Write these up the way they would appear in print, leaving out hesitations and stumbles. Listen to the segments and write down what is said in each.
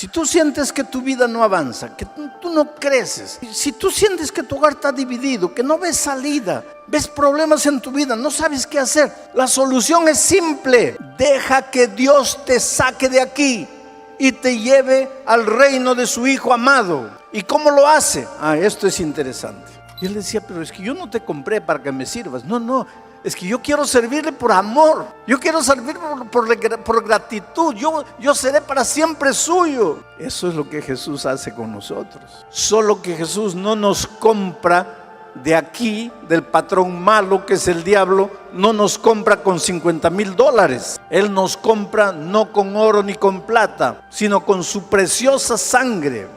si tú sientes que tu vida no avanza, que tú no creces, si tú sientes que tu hogar está dividido, que no ves salida, ves problemas en tu vida, no sabes qué hacer, la solución es simple: deja que Dios te saque de aquí y te lleve al reino de su Hijo amado. ¿Y cómo lo hace? Esto es interesante. Y él decía: pero es que yo no te compré para que me sirvas. No, es que yo quiero servirle por amor. Yo quiero servir por gratitud. Yo seré para siempre suyo. Eso es lo que Jesús hace con nosotros. Solo que Jesús no nos compra de aquí, del patrón malo que es el diablo. No nos compra con $50,000. Él nos compra no con oro ni con plata, sino con su preciosa sangre.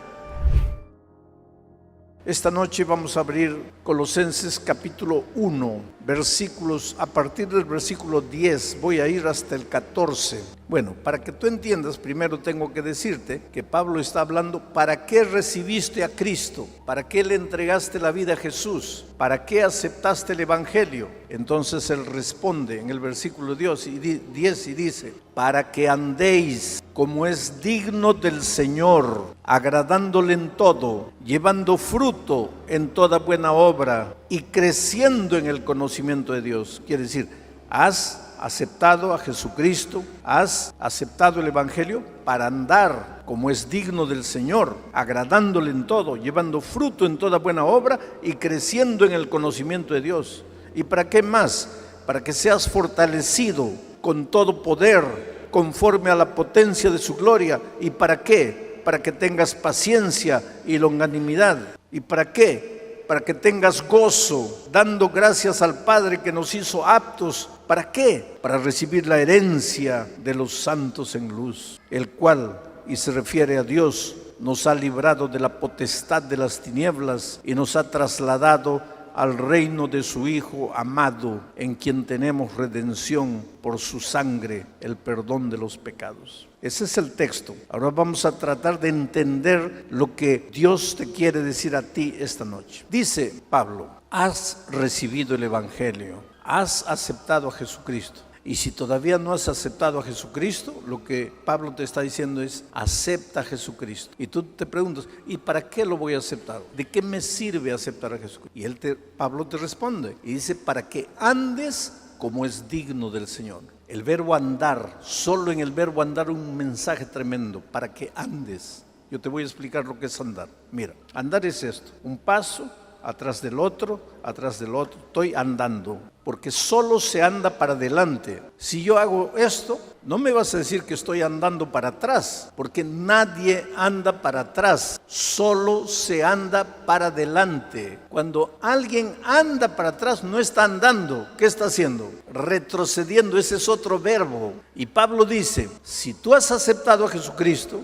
Esta noche vamos a abrir Colosenses capítulo 1, versículos, a partir del versículo 10, voy a ir hasta el 14. Bueno, para que tú entiendas, primero tengo que decirte que Pablo está hablando: ¿para qué recibiste a Cristo? ¿Para qué le entregaste la vida a Jesús? ¿Para qué aceptaste el Evangelio? Entonces él responde en el versículo 10 y dice: para que andéis como es digno del Señor, agradándole en todo, llevando fruto en toda buena obra y creciendo en el conocimiento de Dios. Quiere decir, has aceptado a Jesucristo, has aceptado el Evangelio para andar como es digno del Señor, agradándole en todo, llevando fruto en toda buena obra y creciendo en el conocimiento de Dios. ¿Y para qué más? Para que seas fortalecido con todo poder, conforme a la potencia de su gloria. ¿Y para qué? Para que tengas paciencia y longanimidad. ¿Y para qué? Para que tengas gozo, dando gracias al Padre que nos hizo aptos. ¿Para qué? Para recibir la herencia de los santos en luz, el cual, y se refiere a Dios, nos ha librado de la potestad de las tinieblas y nos ha trasladado al reino de su Hijo amado, en quien tenemos redención por su sangre, el perdón de los pecados. Ese es el texto. Ahora vamos a tratar de entender lo que Dios te quiere decir a ti esta noche. Dice Pablo: has recibido el Evangelio, has aceptado a Jesucristo. Y si todavía no has aceptado a Jesucristo, lo que Pablo te está diciendo es: acepta a Jesucristo. Y tú te preguntas: ¿y para qué lo voy a aceptar? ¿De qué me sirve aceptar a Jesucristo? Y Pablo te responde y dice: para que andes como es digno del Señor. El verbo andar, solo en el verbo andar un mensaje tremendo: para que andes. Yo te voy a explicar lo que es andar. Mira, andar es esto: un paso atrás del otro, estoy andando, porque solo se anda para adelante. Si yo hago esto, no me vas a decir que estoy andando para atrás, porque nadie anda para atrás, solo se anda para adelante. Cuando alguien anda para atrás, no está andando. ¿Qué está haciendo? Retrocediendo. Ese es otro verbo. Y Pablo dice: si tú has aceptado a Jesucristo,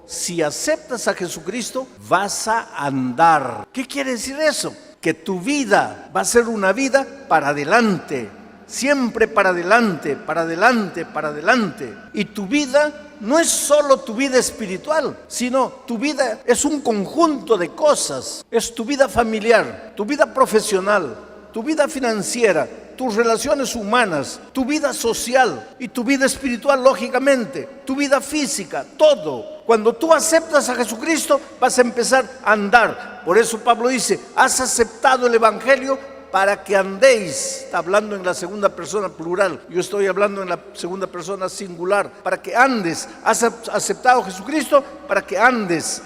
si aceptas a Jesucristo, vas a andar. ¿Qué quiere decir eso? Que tu vida va a ser una vida para adelante, siempre para adelante, para adelante, para adelante. Y tu vida no es solo tu vida espiritual, sino tu vida es un conjunto de cosas. Es tu vida familiar, tu vida profesional, tu vida financiera, tus relaciones humanas, tu vida social y tu vida espiritual, lógicamente, tu vida física, todo. Cuando tú aceptas a Jesucristo, vas a empezar a andar. Por eso Pablo dice: has aceptado el Evangelio para que andéis. Está hablando en la segunda persona plural, yo estoy hablando en la segunda persona singular. Para que andes, has aceptado a Jesucristo para que andes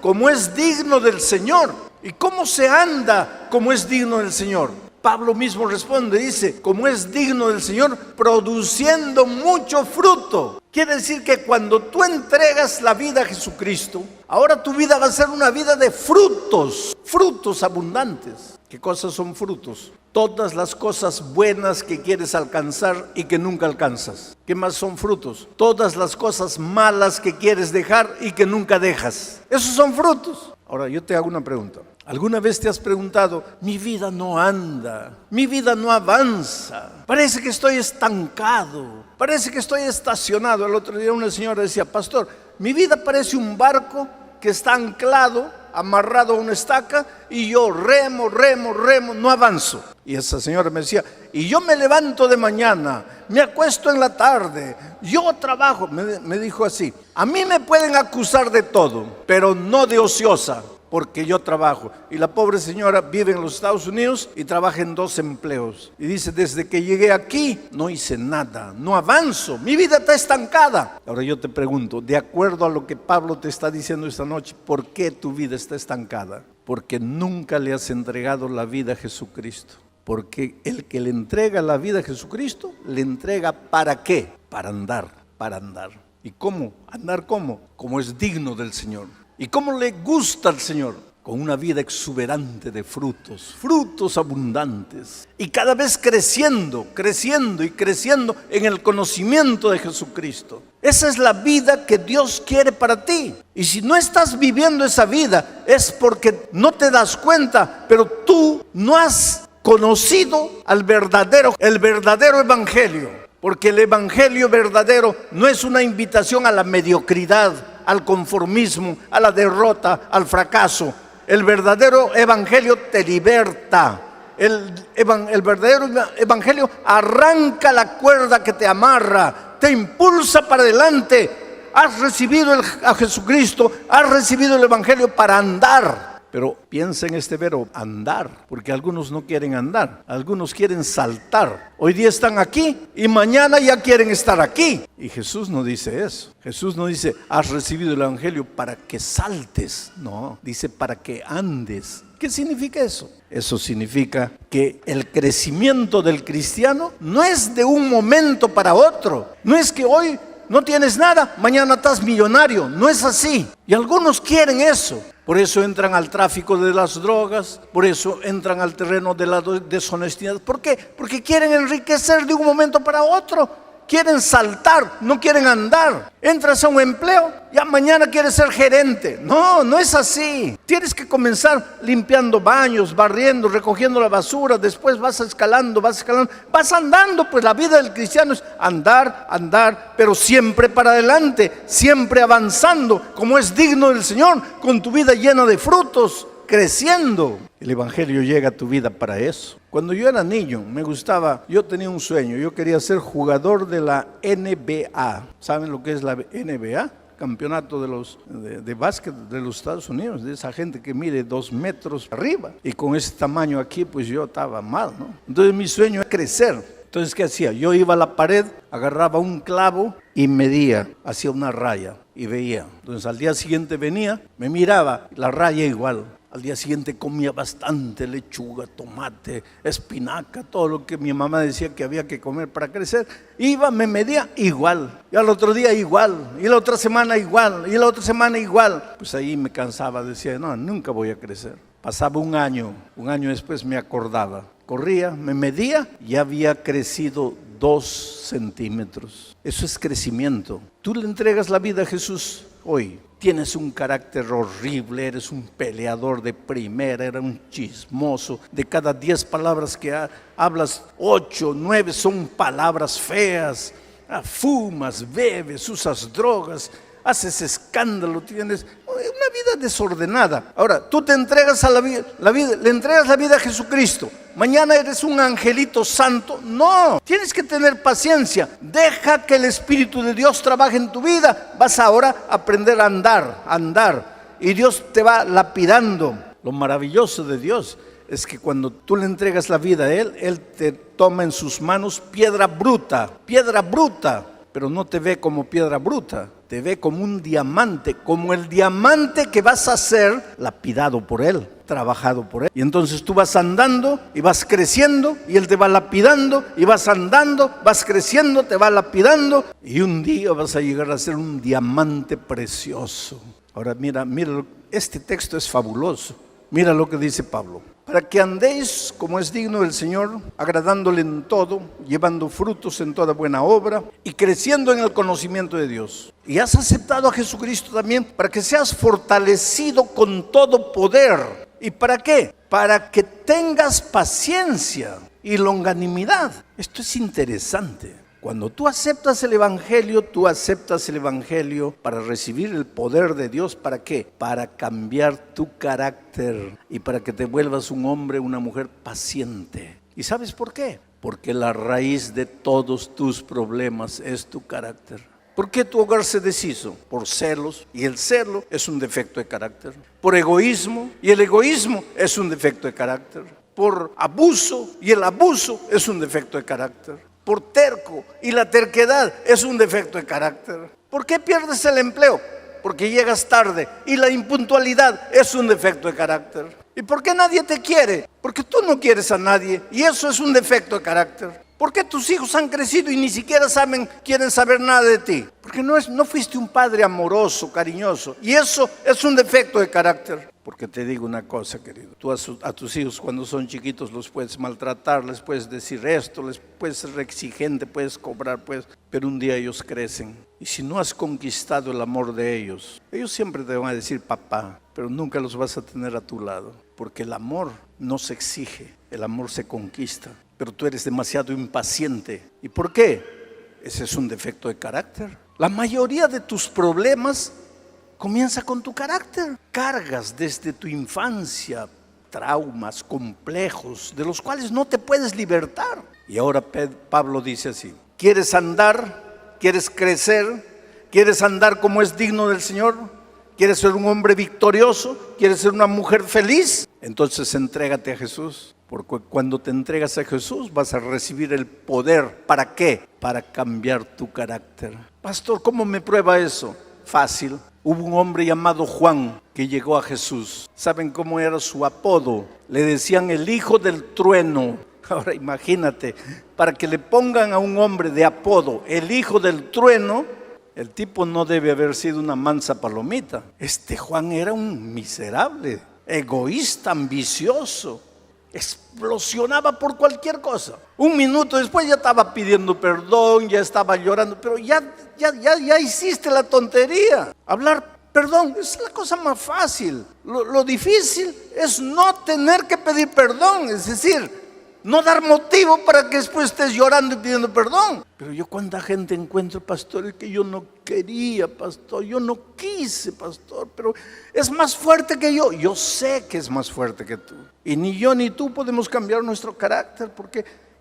como es digno del Señor. ¿Y cómo se anda como es digno del Señor? Pablo mismo responde, dice: como es digno del Señor, produciendo mucho fruto. Quiere decir que cuando tú entregas la vida a Jesucristo, ahora tu vida va a ser una vida de frutos, frutos abundantes. ¿Qué cosas son frutos? Todas las cosas buenas que quieres alcanzar y que nunca alcanzas. ¿Qué más son frutos? Todas las cosas malas que quieres dejar y que nunca dejas. Esos son frutos. Ahora yo te hago una pregunta. ¿Alguna vez te has preguntado: mi vida no anda, mi vida no avanza, parece que estoy estancado, parece que estoy estacionado? El otro día una señora decía: pastor, mi vida parece un barco que está anclado amarrado a una estaca y yo remo, no avanzo. Y esa señora me decía, y yo me levanto de mañana, me acuesto en la tarde, yo trabajo. Me dijo así, a mí me pueden acusar de todo, pero no de ociosa, porque yo trabajo. Y la pobre señora vive en los Estados Unidos y trabaja en 2 empleos. Y dice, desde que llegué aquí no hice nada, no avanzo, mi vida está estancada. Ahora yo te pregunto, de acuerdo a lo que Pablo te está diciendo esta noche, ¿por qué tu vida está estancada? Porque nunca le has entregado la vida a Jesucristo. Porque el que le entrega la vida a Jesucristo, le entrega ¿para qué? Para andar. ¿Y cómo? ¿Andar cómo? Como es digno del Señor. ¿Y cómo le gusta al Señor? Con una vida exuberante de frutos abundantes. Y cada vez creciendo en el conocimiento de Jesucristo. Esa es la vida que Dios quiere para ti. Y si no estás viviendo esa vida, es porque no te das cuenta, pero tú no has conocido el verdadero evangelio, porque el evangelio verdadero no es una invitación a la mediocridad, al conformismo, a la derrota, al fracaso. El verdadero evangelio te liberta. El verdadero evangelio arranca la cuerda que te amarra, te impulsa para adelante. Has recibido a Jesucristo, has recibido el evangelio para andar. Pero piensa en este verbo, andar, porque algunos no quieren andar, algunos quieren saltar. Hoy día están aquí y mañana ya quieren estar aquí. Y Jesús no dice eso. Jesús no dice, has recibido el evangelio para que saltes. No, dice para que andes. ¿Qué significa eso? Eso significa que el crecimiento del cristiano no es de un momento para otro. No es que hoy no tienes nada, mañana estás millonario. No es así. Y algunos quieren eso. Por eso entran al tráfico de las drogas, por eso entran al terreno de la deshonestidad. ¿Por qué? Porque quieren enriquecer de un momento para otro. Quieren saltar, no quieren andar. Entras a un empleo, ya mañana quieres ser gerente. No, no es así. Tienes que comenzar limpiando baños, barriendo, recogiendo la basura. Después vas escalando, vas andando. Pues la vida del cristiano es andar, pero siempre para adelante, siempre avanzando, como es digno del Señor, con tu vida llena de frutos, creciendo. El evangelio llega a tu vida para eso. Cuando yo era niño, yo tenía un sueño, yo quería ser jugador de la NBA. ¿Saben lo que es la NBA? Campeonato de básquet de los Estados Unidos, de esa gente que mide 2 metros arriba. Y con ese tamaño aquí, pues yo estaba mal, ¿no? Entonces mi sueño era crecer. Entonces, ¿qué hacía? Yo iba a la pared, agarraba un clavo y medía, hacía una raya y veía. Entonces al día siguiente venía, me miraba, la raya igual. Al día siguiente comía bastante lechuga, tomate, espinaca, todo lo que mi mamá decía que había que comer para crecer. Iba, me medía igual, y al otro día igual, y la otra semana igual, y la otra semana igual. Pues ahí me cansaba, decía, no, nunca voy a crecer. Pasaba un año después me acordaba. Corría, me medía y había crecido 2 centímetros. Eso es crecimiento. Tú le entregas la vida a Jesús hoy. Tienes un carácter horrible, eres un peleador de primera, eres un chismoso. De cada 10 palabras que hablas, 8, 9 son palabras feas. Fumas, bebes, usas drogas, haces escándalo, tienes una vida desordenada. Ahora, tú te entregas a le entregas la vida a Jesucristo. Mañana eres un angelito santo. No, tienes que tener paciencia. Deja que el Espíritu de Dios trabaje en tu vida. Vas ahora a aprender a andar. Y Dios te va lapidando. Lo maravilloso de Dios es que cuando tú le entregas la vida a Él te toma en sus manos piedra bruta. Pero no te ve como piedra bruta, te ve como un diamante, como el diamante que vas a ser lapidado por Él, trabajado por Él. Y entonces tú vas andando y vas creciendo y Él te va lapidando y vas andando, vas creciendo, te va lapidando y un día vas a llegar a ser un diamante precioso. Ahora mira, este texto es fabuloso. Mira lo que dice Pablo. Para que andéis como es digno del Señor, agradándole en todo, llevando frutos en toda buena obra y creciendo en el conocimiento de Dios. Y has aceptado a Jesucristo también para que seas fortalecido con todo poder. ¿Y para qué? Para que tengas paciencia y longanimidad. Esto es interesante. Cuando tú aceptas el Evangelio para recibir el poder de Dios. ¿Para qué? Para cambiar tu carácter y para que te vuelvas un hombre, una mujer paciente. ¿Y sabes por qué? Porque la raíz de todos tus problemas es tu carácter. ¿Por qué tu hogar se deshizo? Por celos, y el celo es un defecto de carácter. Por egoísmo, y el egoísmo es un defecto de carácter. Por abuso, y el abuso es un defecto de carácter. Por terco, y la terquedad es un defecto de carácter. ¿Por qué pierdes el empleo? Porque llegas tarde, y la impuntualidad es un defecto de carácter. ¿Y por qué nadie te quiere? Porque tú no quieres a nadie, y eso es un defecto de carácter. ¿Por qué tus hijos han crecido y ni siquiera quieren saber nada de ti? Porque no fuiste un padre amoroso, cariñoso, y eso es un defecto de carácter. Porque te digo una cosa, querido, tú a tus hijos cuando son chiquitos los puedes maltratar, les puedes decir esto, les puedes ser exigente, puedes cobrar, pero un día ellos crecen. Y si no has conquistado el amor de ellos siempre te van a decir papá, pero nunca los vas a tener a tu lado. Porque el amor no se exige, el amor se conquista. Pero tú eres demasiado impaciente. ¿Y por qué? Ese es un defecto de carácter. La mayoría de tus problemas comienza con tu carácter. Cargas desde tu infancia traumas complejos de los cuales no te puedes libertar. Y ahora Pablo dice así: ¿quieres andar? ¿Quieres crecer? ¿Quieres andar como es digno del Señor? ¿Quieres ser un hombre victorioso? ¿Quieres ser una mujer feliz? Entonces entrégate a Jesús. Porque cuando te entregas a Jesús vas a recibir el poder. ¿Para qué? Para cambiar tu carácter. Pastor, ¿cómo me prueba eso? Fácil. Hubo un hombre llamado Juan que llegó a Jesús. ¿Saben cómo era su apodo? Le decían el hijo del trueno. Ahora imagínate, para que le pongan a un hombre de apodo el hijo del trueno, el tipo no debe haber sido una mansa palomita. Este Juan era un miserable, egoísta, ambicioso. Explosionaba por cualquier cosa. Un minuto después ya estaba pidiendo perdón, ya estaba llorando, pero ya hiciste la tontería. Hablar perdón es la cosa más fácil. Lo difícil es no tener que pedir perdón, es decir, no dar motivo para que después estés llorando y pidiendo perdón. Pero yo cuánta gente encuentro, pastor, es que yo no quería, pastor, yo no quise, pastor, pero es más fuerte que yo. Yo sé que es más fuerte que tú. Y ni yo ni tú podemos cambiar nuestro carácter,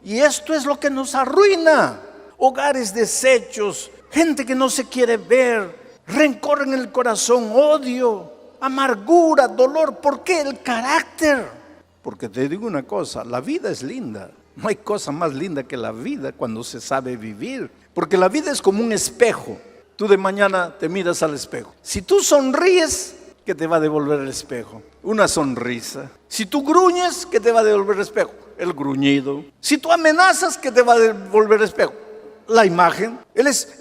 y esto es lo que nos arruina. Hogares deshechos, gente que no se quiere ver, rencor en el corazón, odio, amargura, dolor. ¿Por qué? El carácter. Porque te digo una cosa, la vida es linda. No hay cosa más linda que la vida cuando se sabe vivir. Porque la vida es como un espejo. Tú de mañana te miras al espejo. Si tú sonríes, ¿qué te va a devolver el espejo? Una sonrisa. Si tú gruñes, ¿qué te va a devolver el espejo? El gruñido. Si tú amenazas, ¿qué te va a devolver el espejo? La imagen.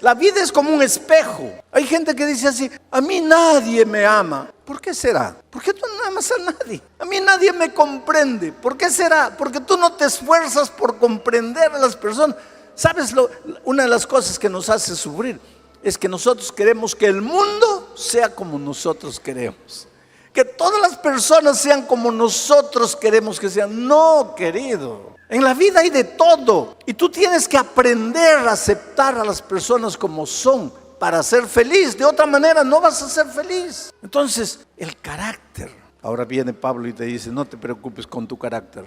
La vida es como un espejo. Hay gente que dice así: a mí nadie me ama. ¿Por qué será? ¿Por qué tú no amas a nadie? A mí nadie me comprende. ¿Por qué será? Porque tú no te esfuerzas por comprender a las personas. ¿Sabes? Una de las cosas que nos hace sufrir es que nosotros queremos que el mundo sea como nosotros queremos. Que todas las personas sean como nosotros queremos que sean. No, querido. En la vida hay de todo. Y tú tienes que aprender a aceptar a las personas como son para ser feliz. De otra manera no vas a ser feliz. Entonces, el carácter. Ahora viene Pablo y te dice: no te preocupes con tu carácter.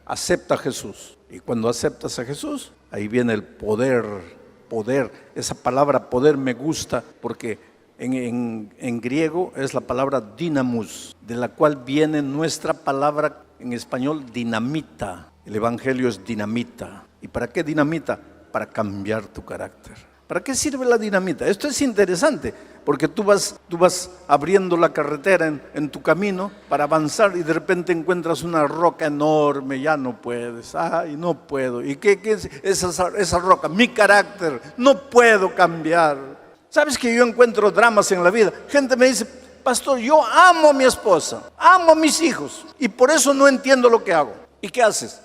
Acepta a Jesús. Y cuando aceptas a Jesús, ahí viene el poder. Poder. Esa palabra poder me gusta porque en griego es la palabra dynamus, de la cual viene nuestra palabra en español dinamita. El evangelio es dinamita. ¿Y para qué dinamita? Para cambiar tu carácter. ¿Para qué sirve la dinamita? Esto es interesante, porque tú vas abriendo la carretera en tu camino para avanzar y de repente encuentras una roca enorme. Ya no puedes, ay, no puedo. ¿Y qué es esa roca? Mi carácter, no puedo cambiar. ¿Sabes que yo encuentro dramas en la vida? Gente me dice: pastor, yo amo a mi esposa, amo a mis hijos, y por eso no entiendo lo que hago. ¿Y qué haces?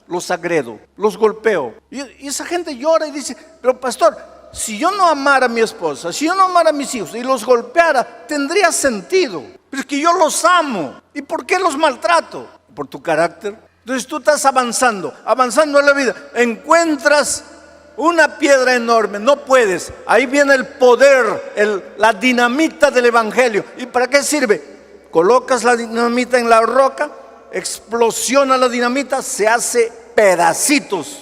Los agredo, los golpeo. Y esa gente llora y dice: pero pastor, si yo no amara a mi esposa, si yo no amara a mis hijos y los golpeara, tendría sentido. Pero es que yo los amo. ¿Y por qué los maltrato? Por tu carácter. Entonces tú estás avanzando en la vida. Encuentras una piedra enorme, no puedes. Ahí viene el poder, la dinamita del evangelio. ¿Y para qué sirve? Colocas la dinamita en la roca, explosiona la dinamita, se hace pedacitos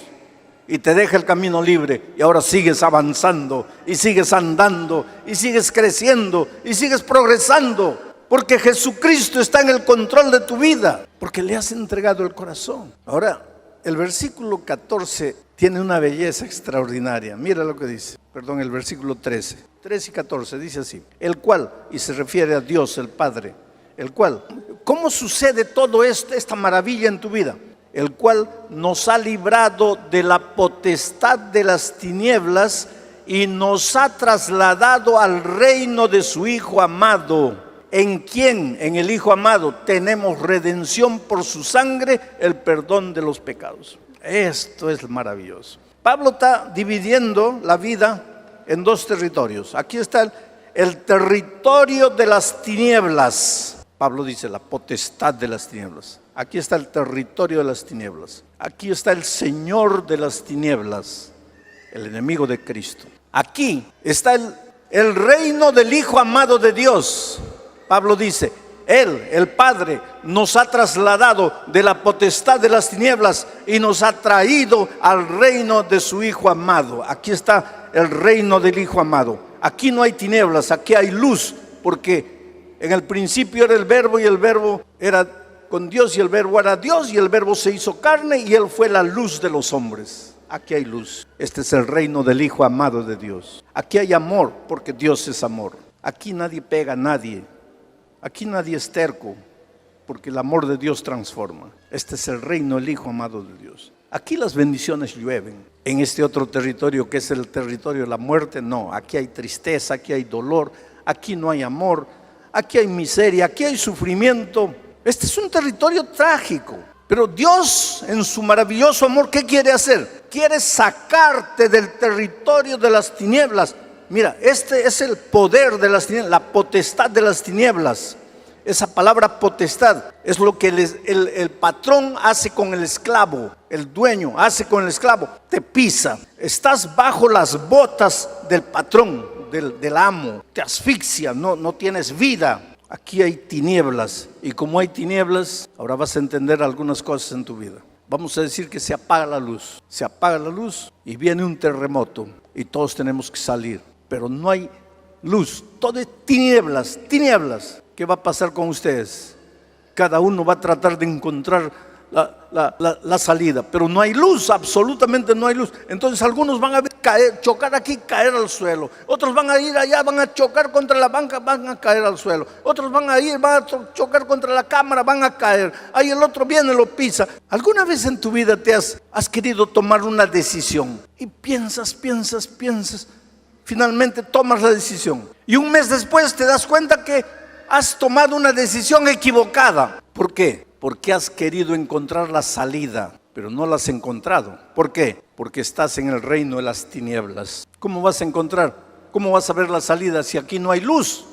y te deja el camino libre. Y ahora sigues avanzando y sigues andando y sigues creciendo y sigues progresando. Porque Jesucristo está en el control de tu vida, porque le has entregado el corazón. Ahora, el versículo 14 tiene una belleza extraordinaria. Mira lo que dice, el versículo 13 y 14 dice así: el cual, y se refiere a Dios el Padre, el cual, ¿cómo sucede todo esto, esta maravilla en tu vida? El cual nos ha librado de la potestad de las tinieblas y nos ha trasladado al reino de su Hijo amado, en quien, en el Hijo amado, tenemos redención por su sangre, el perdón de los pecados. Esto es maravilloso. Pablo está dividiendo la vida en dos territorios. Aquí está el territorio de las tinieblas. Pablo dice la potestad de las tinieblas. Aquí está el territorio de las tinieblas. Aquí está el Señor de las tinieblas, el enemigo de Cristo. Aquí está el reino del Hijo amado de Dios. Pablo dice, Él, el Padre, nos ha trasladado de la potestad de las tinieblas y nos ha traído al reino de su Hijo amado. Aquí está el reino del Hijo amado. Aquí no hay tinieblas, aquí hay luz, porque en el principio era el Verbo y el Verbo era con Dios y el Verbo era Dios y el Verbo se hizo carne y Él fue la luz de los hombres. Aquí hay luz. Este es el reino del Hijo amado de Dios. Aquí hay amor, porque Dios es amor. Aquí nadie pega a nadie. Aquí nadie es terco, porque el amor de Dios transforma. Este es el reino del Hijo amado de Dios. Aquí las bendiciones llueven. En este otro territorio que es el territorio de la muerte, no. Aquí hay tristeza, aquí hay dolor, aquí no hay amor, aquí hay miseria, aquí hay sufrimiento. Este es un territorio trágico. Pero Dios, en su maravilloso amor, ¿qué quiere hacer? Quiere sacarte del territorio de las tinieblas. Mira, este es el poder de las tinieblas, la potestad de las tinieblas. Esa palabra potestad es lo que el patrón hace con el esclavo, el dueño hace con el esclavo, te pisa. Estás bajo las botas del patrón, del amo, te asfixia, no tienes vida. Aquí hay tinieblas, y como hay tinieblas, ahora vas a entender algunas cosas en tu vida. Vamos a decir que se apaga la luz y viene un terremoto y todos tenemos que salir. Pero no hay luz, todo es tinieblas. ¿Qué va a pasar con ustedes? Cada uno va a tratar de encontrar la salida, pero no hay luz, absolutamente no hay luz. Entonces algunos van a chocar aquí, caer al suelo. Otros van a ir allá, van a chocar contra la banca, van a caer al suelo. Otros van a chocar contra la cámara, van a caer. Ahí el otro viene, lo pisa. ¿Alguna vez en tu vida te has querido tomar una decisión? Y piensas, finalmente tomas la decisión. Y un mes después te das cuenta que has tomado una decisión equivocada. ¿Por qué? Porque has querido encontrar la salida, pero no la has encontrado. ¿Por qué? Porque estás en el reino de las tinieblas. ¿Cómo vas a encontrar? ¿Cómo vas a ver la salida si aquí no hay luz?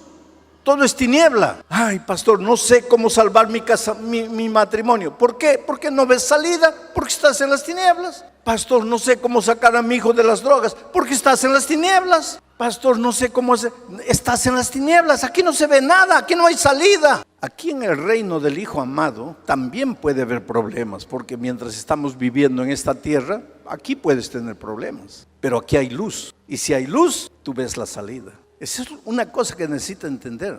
Todo es tiniebla. Ay, pastor, no sé cómo salvar mi casa, mi matrimonio. ¿Por qué? Porque no ves salida, porque estás en las tinieblas. Pastor, no sé cómo sacar a mi hijo de las drogas, porque estás en las tinieblas. Pastor, no sé cómo hacer. Estás en las tinieblas, aquí no se ve nada, aquí no hay salida. Aquí en el reino del Hijo amado también puede haber problemas, porque mientras estamos viviendo en esta tierra, aquí puedes tener problemas. Pero aquí hay luz, y si hay luz, tú ves la salida. Esa es una cosa que necesita entender,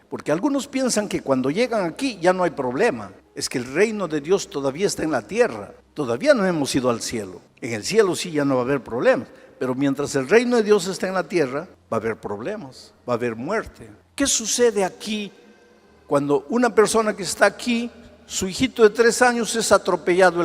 porque algunos piensan que cuando llegan aquí ya no hay problema. Es que el reino de Dios todavía está en la tierra, todavía no hemos ido al cielo. En el cielo sí ya no va a haber problemas, pero mientras el reino de Dios está en la tierra, va a haber problemas, va a haber muerte. ¿Qué sucede aquí cuando una persona que está aquí, su hijito de 3 años es atropellado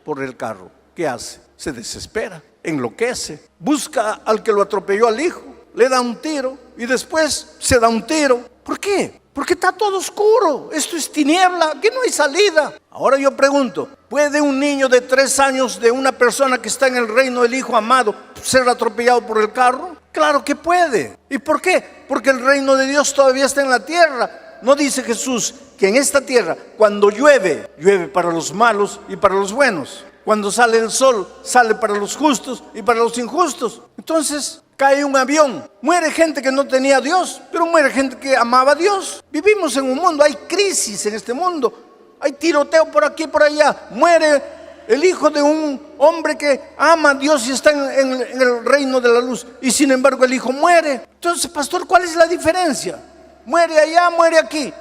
por el carro? ¿Qué hace? Se desespera, enloquece, busca al que lo atropelló al hijo, le da un tiro y después se da un tiro. ¿Por qué? Porque está todo oscuro, esto es tiniebla, aquí no hay salida. Ahora yo pregunto, ¿puede un niño de 3 años de una persona que está en el reino del Hijo amado ser atropellado por el carro? Claro que puede. ¿Y por qué? Porque el reino de Dios todavía está en la tierra. ¿No dice Jesús que en esta tierra, cuando llueve para los malos y para los buenos? Cuando sale el sol, sale para los justos y para los injustos. Entonces cae un avión, muere gente que no tenía a Dios, pero muere gente que amaba a Dios. Vivimos en un mundo, hay crisis en este mundo, hay tiroteo por aquí y por allá. Muere el hijo de un hombre que ama a Dios y está en el reino de la luz, y sin embargo el hijo muere. Entonces, pastor, ¿cuál es la diferencia? Muere allá, muere aquí.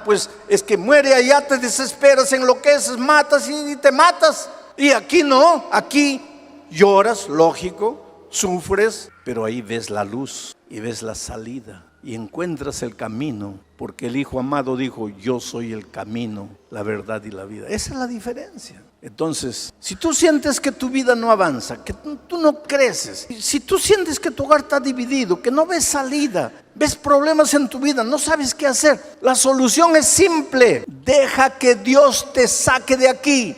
Pues es que muere allá, te desesperas, enloqueces, matas y te matas. Y aquí no, aquí lloras, lógico, sufres, pero ahí ves la luz y ves la salida y encuentras el camino, porque el Hijo amado dijo: yo soy el camino, la verdad y la vida. Esa es la diferencia. Entonces, si tú sientes que tu vida no avanza, que tú no creces, si tú sientes que tu hogar está dividido, que no ves salida, ves problemas en tu vida, no sabes qué hacer, la solución es simple: deja que Dios te saque de aquí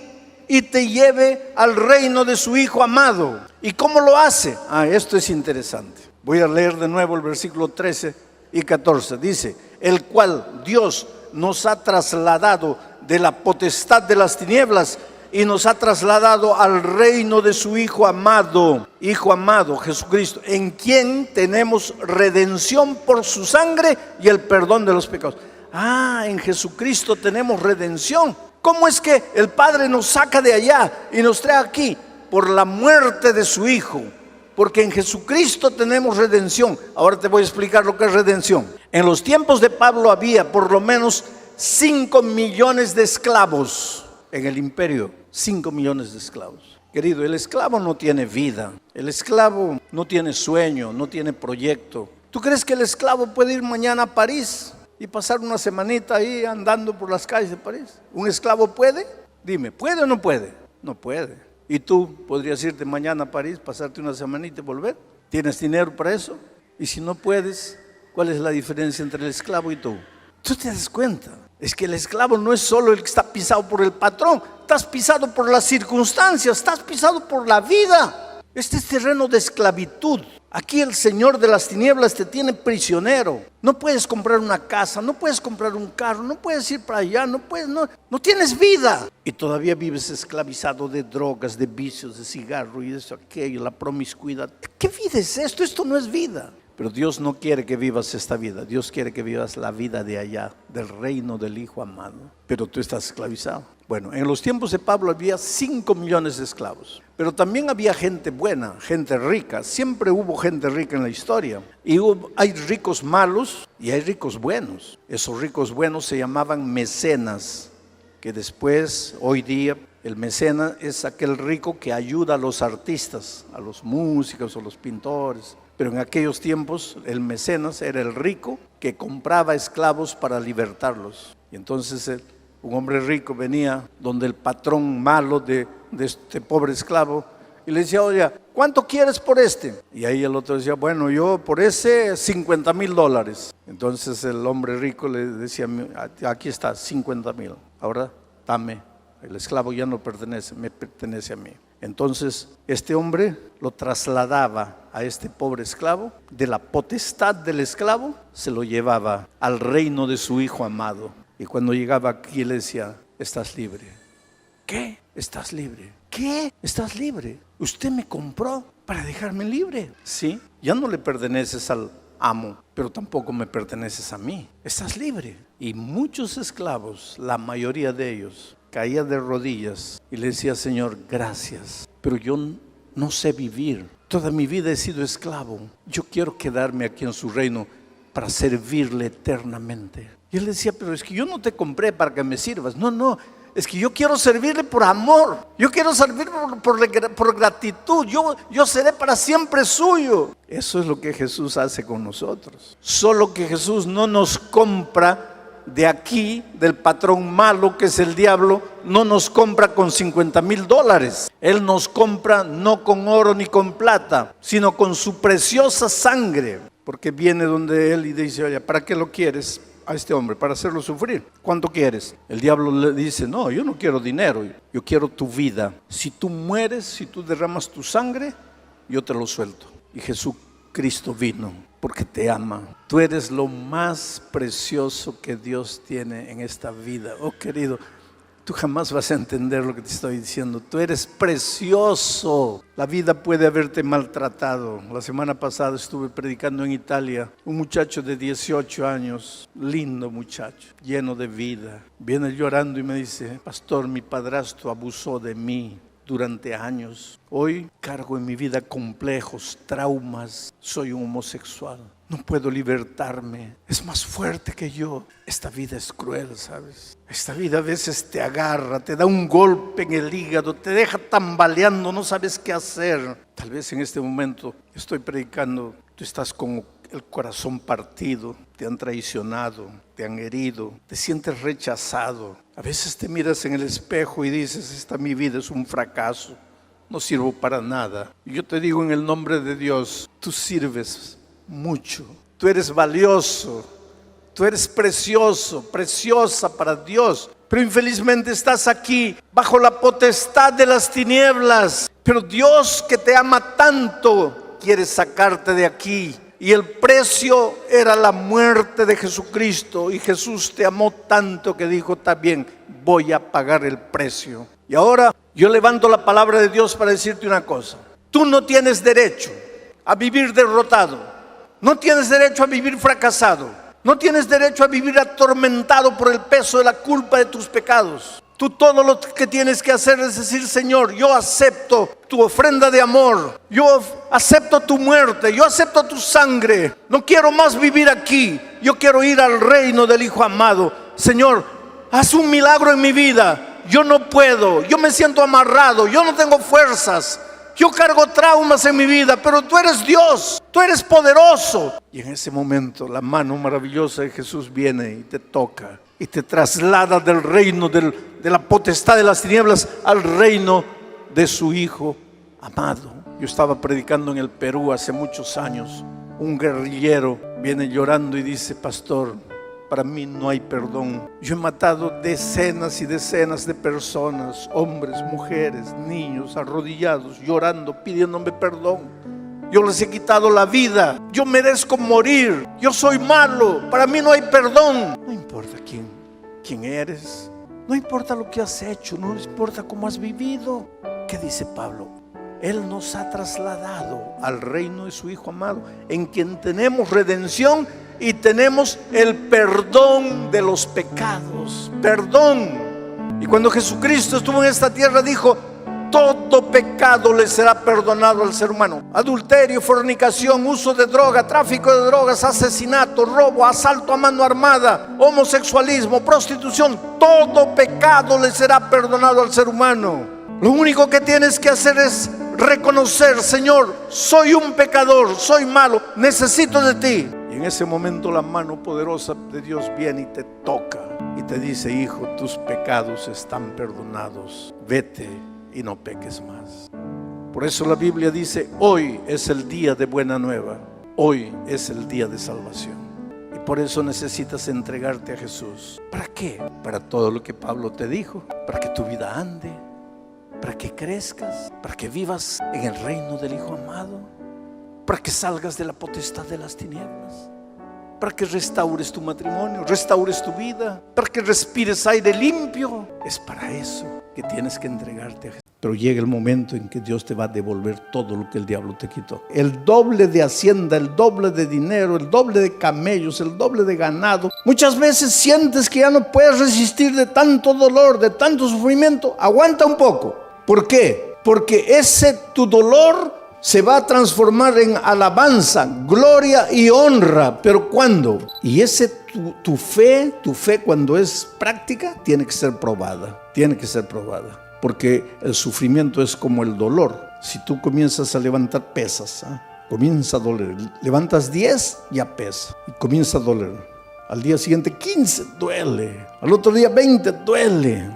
y te lleve al reino de su Hijo amado. ¿Y cómo lo hace? Esto es interesante. Voy a leer de nuevo el versículo 13 y 14. Dice: el cual Dios nos ha trasladado de la potestad de las tinieblas y nos ha trasladado al reino de su Hijo amado, Jesucristo, en quien tenemos redención por su sangre y el perdón de los pecados. En Jesucristo tenemos redención. ¿Cómo es que el Padre nos saca de allá y nos trae aquí? Por la muerte de su Hijo, porque en Jesucristo tenemos redención. Ahora te voy a explicar lo que es redención. En los tiempos de Pablo había por lo menos 5 millones de esclavos en el imperio. 5 millones de esclavos. Querido, el esclavo no tiene vida, el esclavo no tiene sueño, no tiene proyecto. ¿Tú crees que el esclavo puede ir mañana a París y pasar una semanita ahí andando por las calles de París? ¿Un esclavo puede? Dime, ¿puede o no puede? No puede. ¿Y tú podrías irte mañana a París, pasarte una semanita y volver? ¿Tienes dinero para eso? Y si no puedes, ¿cuál es la diferencia entre el esclavo y tú? Tú te das cuenta. Es que el esclavo no es solo el que está pisado por el patrón, estás pisado por las circunstancias, estás pisado por la vida. Este es terreno de esclavitud. Aquí el Señor de las tinieblas te tiene prisionero. No puedes comprar una casa, no puedes comprar un carro, no puedes ir para allá, no tienes vida. Y todavía vives esclavizado de drogas, de vicios, de cigarro y de eso, aquello, la promiscuidad. ¿Qué vida es esto? Esto no es vida. Pero Dios no quiere que vivas esta vida. Dios quiere que vivas la vida de allá, del reino del Hijo amado. Pero tú estás esclavizado. Bueno, en los tiempos de Pablo había 5 millones de esclavos. Pero también había gente buena, gente rica. Siempre hubo gente rica en la historia. Y hay ricos malos y hay ricos buenos. Esos ricos buenos se llamaban mecenas. Que después, hoy día, el mecenas es aquel rico que ayuda a los artistas, a los músicos o los pintores. Pero en aquellos tiempos el mecenas era el rico que compraba esclavos para libertarlos. Y entonces un hombre rico venía donde el patrón malo de este pobre esclavo y le decía: oye, ¿cuánto quieres por este? Y ahí el otro decía: bueno, yo por ese $50,000. Entonces el hombre rico le decía: aquí está, 50,000. Ahora dame, el esclavo ya no pertenece, me pertenece a mí. Entonces este hombre lo trasladaba a este pobre esclavo, de la potestad del esclavo se lo llevaba al reino de su Hijo amado. Y cuando llegaba aquí le decía: estás libre. ¿Qué? ¿Estás libre? ¿Qué? ¿Estás libre? Usted me compró para dejarme libre. Sí, ya no le perteneces al amo, pero tampoco me perteneces a mí. Estás libre. Y muchos esclavos, la mayoría de ellos, caía de rodillas y le decía: Señor, gracias, pero yo no sé vivir. Toda mi vida he sido esclavo. Yo quiero quedarme aquí en su reino para servirle eternamente. Y él decía: pero es que yo no te compré para que me sirvas. No, es que yo quiero servirle por amor. Yo quiero servir por gratitud. Yo seré para siempre suyo. Eso es lo que Jesús hace con nosotros. Solo que Jesús no nos compra de aquí, del patrón malo que es el diablo. No nos compra con $50,000. Él nos compra no con oro ni con plata, sino con su preciosa sangre. Porque viene donde él y dice: oye, ¿para qué lo quieres a este hombre? Para hacerlo sufrir. ¿Cuánto quieres? El diablo le dice: no, yo no quiero dinero, yo quiero tu vida. Si tú mueres, si tú derramas tu sangre, yo te lo suelto. Y Jesucristo vino porque te ama. Tú eres lo más precioso que Dios tiene en esta vida. Oh querido, Tú jamás vas a entender lo que te estoy diciendo. Tú eres precioso. La vida puede haberte maltratado. La semana pasada estuve predicando en Italia. Un muchacho de 18 años, lindo muchacho, lleno de vida. Viene llorando y me dice: pastor, mi padrastro abusó de mí durante años. Hoy cargo en mi vida complejos, traumas. Soy un homosexual. No puedo libertarme. Es más fuerte que yo. Esta vida es cruel, ¿sabes? Esta vida a veces te agarra, te da un golpe en el hígado, te deja tambaleando, no sabes qué hacer. Tal vez en este momento estoy predicando, tú estás con el corazón partido, te han traicionado, te han herido, te sientes rechazado. A veces te miras en el espejo y dices: mi vida es un fracaso, no sirvo para nada. Y yo te digo en el nombre de Dios, tú sirves mucho, tú eres valioso, tú eres precioso, preciosa para Dios. Pero infelizmente estás aquí bajo la potestad de las tinieblas. Pero Dios, que te ama tanto, quiere sacarte de aquí. Y el precio era la muerte de Jesucristo. Y Jesús te amó tanto que dijo: está bien, voy a pagar el precio. Y ahora yo levanto la palabra de Dios para decirte una cosa. Tú no tienes derecho a vivir derrotado. No tienes derecho a vivir fracasado. No tienes derecho a vivir atormentado por el peso de la culpa de tus pecados. Tú todo lo que tienes que hacer es decir: Señor, yo acepto tu ofrenda de amor. Yo acepto tu muerte. Yo acepto tu sangre. No quiero más vivir aquí. Yo quiero ir al reino del Hijo amado. Señor, haz un milagro en mi vida. Yo no puedo. Yo me siento amarrado. Yo no tengo fuerzas. Yo cargo traumas en mi vida, pero tú eres Dios, tú eres poderoso. Y en ese momento la mano maravillosa de Jesús viene y te toca y te traslada del reino de la potestad de las tinieblas al reino de su Hijo amado. Yo estaba predicando en el Perú hace muchos años. Un guerrillero viene llorando y dice: pastor, para mí no hay perdón. Yo he matado decenas y decenas de personas, hombres, mujeres, niños, arrodillados, llorando, pidiéndome perdón. Yo les he quitado la vida. Yo merezco morir. Yo soy malo. Para mí no hay perdón. No importa quién eres. No importa lo que has hecho. No importa cómo has vivido. ¿Qué dice Pablo? Él nos ha trasladado al reino de su Hijo amado, en quien tenemos redención y tenemos el perdón de los pecados. Perdón. Y cuando Jesucristo estuvo en esta tierra dijo: todo pecado le será perdonado al ser humano. Adulterio, fornicación, uso de droga, tráfico de drogas, asesinato, robo, asalto a mano armada, homosexualismo, prostitución. Todo pecado le será perdonado al ser humano. Lo único que tienes que hacer es reconocer: Señor, soy un pecador, soy malo, necesito de ti. Y en ese momento la mano poderosa de Dios viene y te toca y te dice: hijo, tus pecados están perdonados, vete y no peques más. Por eso la Biblia dice: hoy es el día de buena nueva, hoy es el día de salvación. Y por eso necesitas entregarte a Jesús. ¿Para qué? Para todo lo que Pablo te dijo, para que tu vida ande, para que crezcas, para que vivas en el reino del Hijo amado, para que salgas de la potestad de las tinieblas, para que restaures tu matrimonio, restaures tu vida, para que respires aire limpio. Es para eso que tienes que entregarte a Jesús. Pero llega el momento en que Dios te va a devolver todo lo que el diablo te quitó. El doble de hacienda, el doble de dinero, el doble de camellos, el doble de ganado. Muchas veces sientes que ya no puedes resistir de tanto dolor, de tanto sufrimiento. Aguanta un poco. ¿Por qué? Porque ese tu dolor se va a transformar en alabanza, gloria y honra. ¿Pero cuándo? Y ese tu fe cuando es práctica, tiene que ser probada. Tiene que ser probada. Porque el sufrimiento es como el dolor. Si tú comienzas a levantar pesas, comienza a doler. Levantas 10, ya pesa y comienza a doler. Al día siguiente 15, duele. Al otro día 20, duele.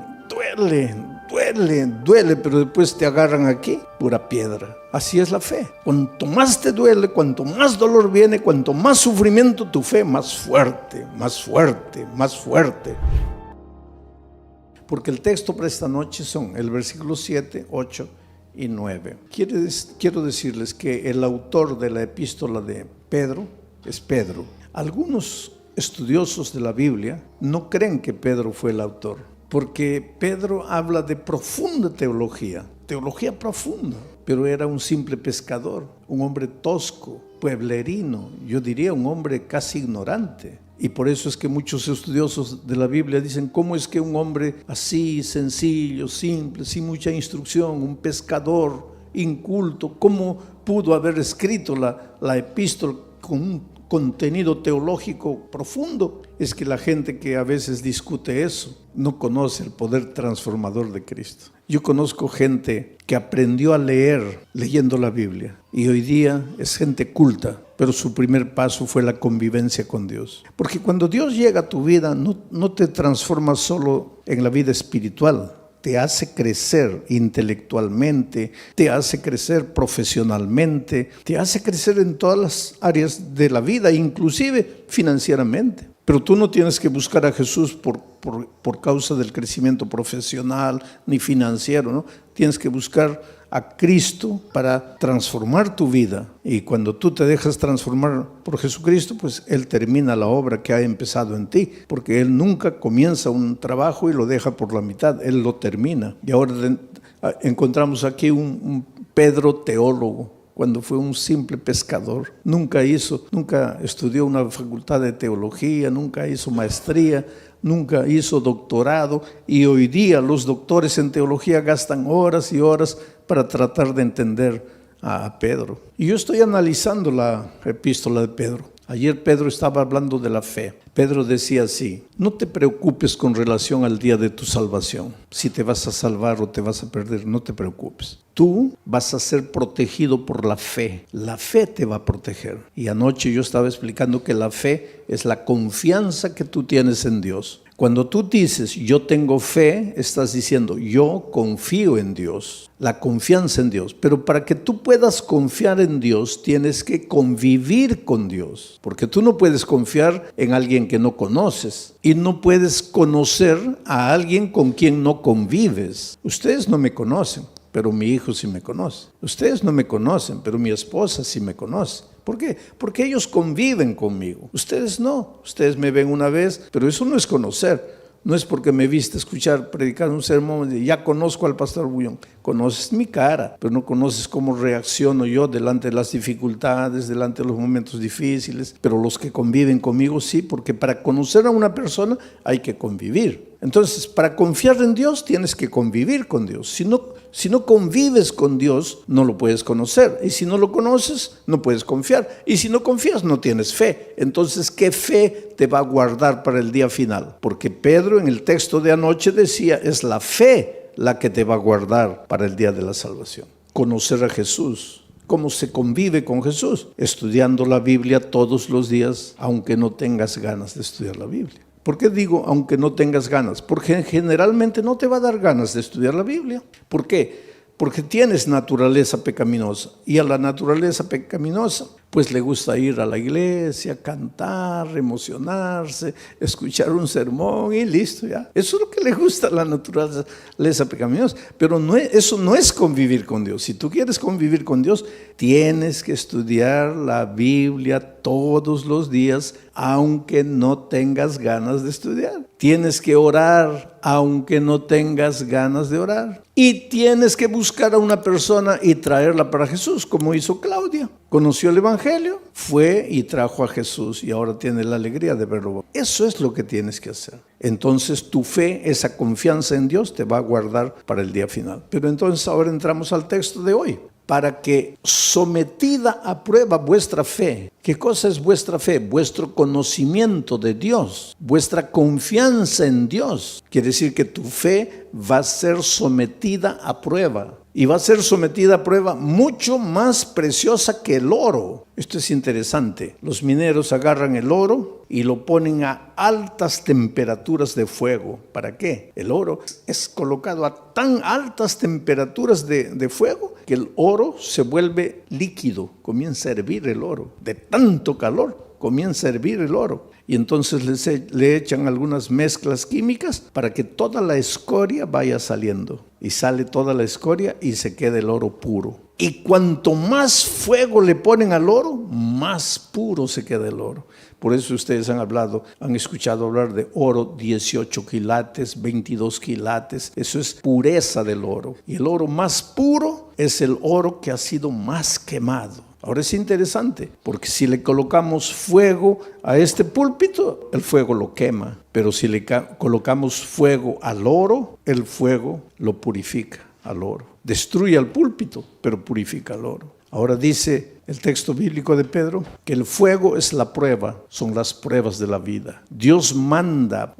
Pero después te agarran aquí, pura piedra. Así es la fe. Cuanto más te duele, cuanto más dolor viene, cuanto más sufrimiento, tu fe más fuerte, más fuerte, más fuerte. Porque el texto para esta noche son el versículo 7, 8 y 9. Quiero decirles que el autor de la epístola de Pedro es Pedro. Algunos estudiosos de la Biblia no creen que Pedro fue el autor. Porque Pedro habla de profunda teología profunda, pero era un simple pescador, un hombre tosco, pueblerino, yo diría un hombre casi ignorante. Y por eso es que muchos estudiosos de la Biblia dicen, ¿cómo es que un hombre así, sencillo, simple, sin mucha instrucción, un pescador inculto, cómo pudo haber escrito la epístola con un contenido teológico profundo? Es que la gente que a veces discute eso no conoce el poder transformador de Cristo. Yo conozco gente que aprendió a leer leyendo la Biblia y hoy día es gente culta, pero su primer paso fue la convivencia con Dios. Porque cuando Dios llega a tu vida, no te transforma solo en la vida espiritual, te hace crecer intelectualmente, te hace crecer profesionalmente, te hace crecer en todas las áreas de la vida, inclusive financieramente. Pero tú no tienes que buscar a Jesús por causa del crecimiento profesional ni financiero, ¿no? Tienes que buscar a Cristo para transformar tu vida. Y cuando tú te dejas transformar por Jesucristo, pues Él termina la obra que ha empezado en ti, porque Él nunca comienza un trabajo y lo deja por la mitad, Él lo termina. Y ahora encontramos aquí un Pedro teólogo, cuando fue un simple pescador. Nunca estudió una facultad de teología, nunca hizo maestría, nunca hizo doctorado, y hoy día los doctores en teología gastan horas y horas para tratar de entender a Pedro. Y yo estoy analizando la epístola de Pedro. Ayer Pedro estaba hablando de la fe. Pedro decía así: no te preocupes con relación al día de tu salvación. Si te vas a salvar o te vas a perder, no te preocupes. Tú vas a ser protegido por la fe. La fe te va a proteger. Y anoche yo estaba explicando que la fe es la confianza que tú tienes en Dios. Cuando tú dices yo tengo fe, estás diciendo yo confío en Dios, la confianza en Dios. Pero para que tú puedas confiar en Dios, tienes que convivir con Dios. Porque tú no puedes confiar en alguien que no conoces y no puedes conocer a alguien con quien no convives. Ustedes no me conocen, pero mi hijo sí me conoce. Ustedes no me conocen, pero mi esposa sí me conoce. ¿Por qué? Porque ellos conviven conmigo. Ustedes no. Ustedes me ven una vez, pero eso no es conocer. No es porque me viste escuchar predicar un sermón y ya conozco al pastor Bullón. Conoces mi cara, pero no conoces cómo reacciono yo delante de las dificultades, delante de los momentos difíciles. Pero los que conviven conmigo sí, porque para conocer a una persona hay que convivir. Entonces, para confiar en Dios tienes que convivir con Dios. Si no convives con Dios, no lo puedes conocer. Y si no lo conoces, no puedes confiar. Y si no confías, no tienes fe. Entonces, ¿qué fe te va a guardar para el día final? Porque Pedro en el texto de anoche decía, es la fe la que te va a guardar para el día de la salvación. Conocer a Jesús. ¿Cómo se convive con Jesús? Estudiando la Biblia todos los días, aunque no tengas ganas de estudiar la Biblia. ¿Por qué digo aunque no tengas ganas? Porque generalmente no te va a dar ganas de estudiar la Biblia. ¿Por qué? Porque tienes naturaleza pecaminosa, y a la naturaleza pecaminosa pues le gusta ir a la iglesia, cantar, emocionarse, escuchar un sermón y listo ya. Eso es lo que le gusta a la naturaleza pecaminosa, pero eso no es convivir con Dios. Si tú quieres convivir con Dios, tienes que estudiar la Biblia todos los días, aunque no tengas ganas de estudiar. Tienes que orar, aunque no tengas ganas de orar. Y tienes que buscar a una persona y traerla para Jesús, como hizo Claudia. Conoció el Evangelio, fue y trajo a Jesús y ahora tiene la alegría de verlo. Eso es lo que tienes que hacer. Entonces tu fe, esa confianza en Dios te va a guardar para el día final. Pero entonces ahora entramos al texto de hoy. Para que sometida a prueba vuestra fe. ¿Qué cosa es vuestra fe? Vuestro conocimiento de Dios, vuestra confianza en Dios. Quiere decir que tu fe va a ser sometida a prueba. Y va a ser sometida a prueba mucho más preciosa que el oro. Esto es interesante. Los mineros agarran el oro y lo ponen a altas temperaturas de fuego. ¿Para qué? El oro es colocado a tan altas temperaturas de fuego que el oro se vuelve líquido. Comienza a hervir el oro de tanto calor. comienza a hervir el oro. Y entonces le echan algunas mezclas químicas para que toda la escoria vaya saliendo. Y sale toda la escoria y se queda el oro puro. Y cuanto más fuego le ponen al oro, más puro se queda el oro. Por eso ustedes han escuchado hablar de oro 18 quilates, 22 quilates. Eso es pureza del oro. Y el oro más puro es el oro que ha sido más quemado. Ahora es interesante, porque si le colocamos fuego a este púlpito, el fuego lo quema. Pero si le colocamos fuego al oro, el fuego lo purifica al oro. Destruye al púlpito, pero purifica al oro. Ahora dice el texto bíblico de Pedro que el fuego es la prueba, son las pruebas de la vida. Dios manda,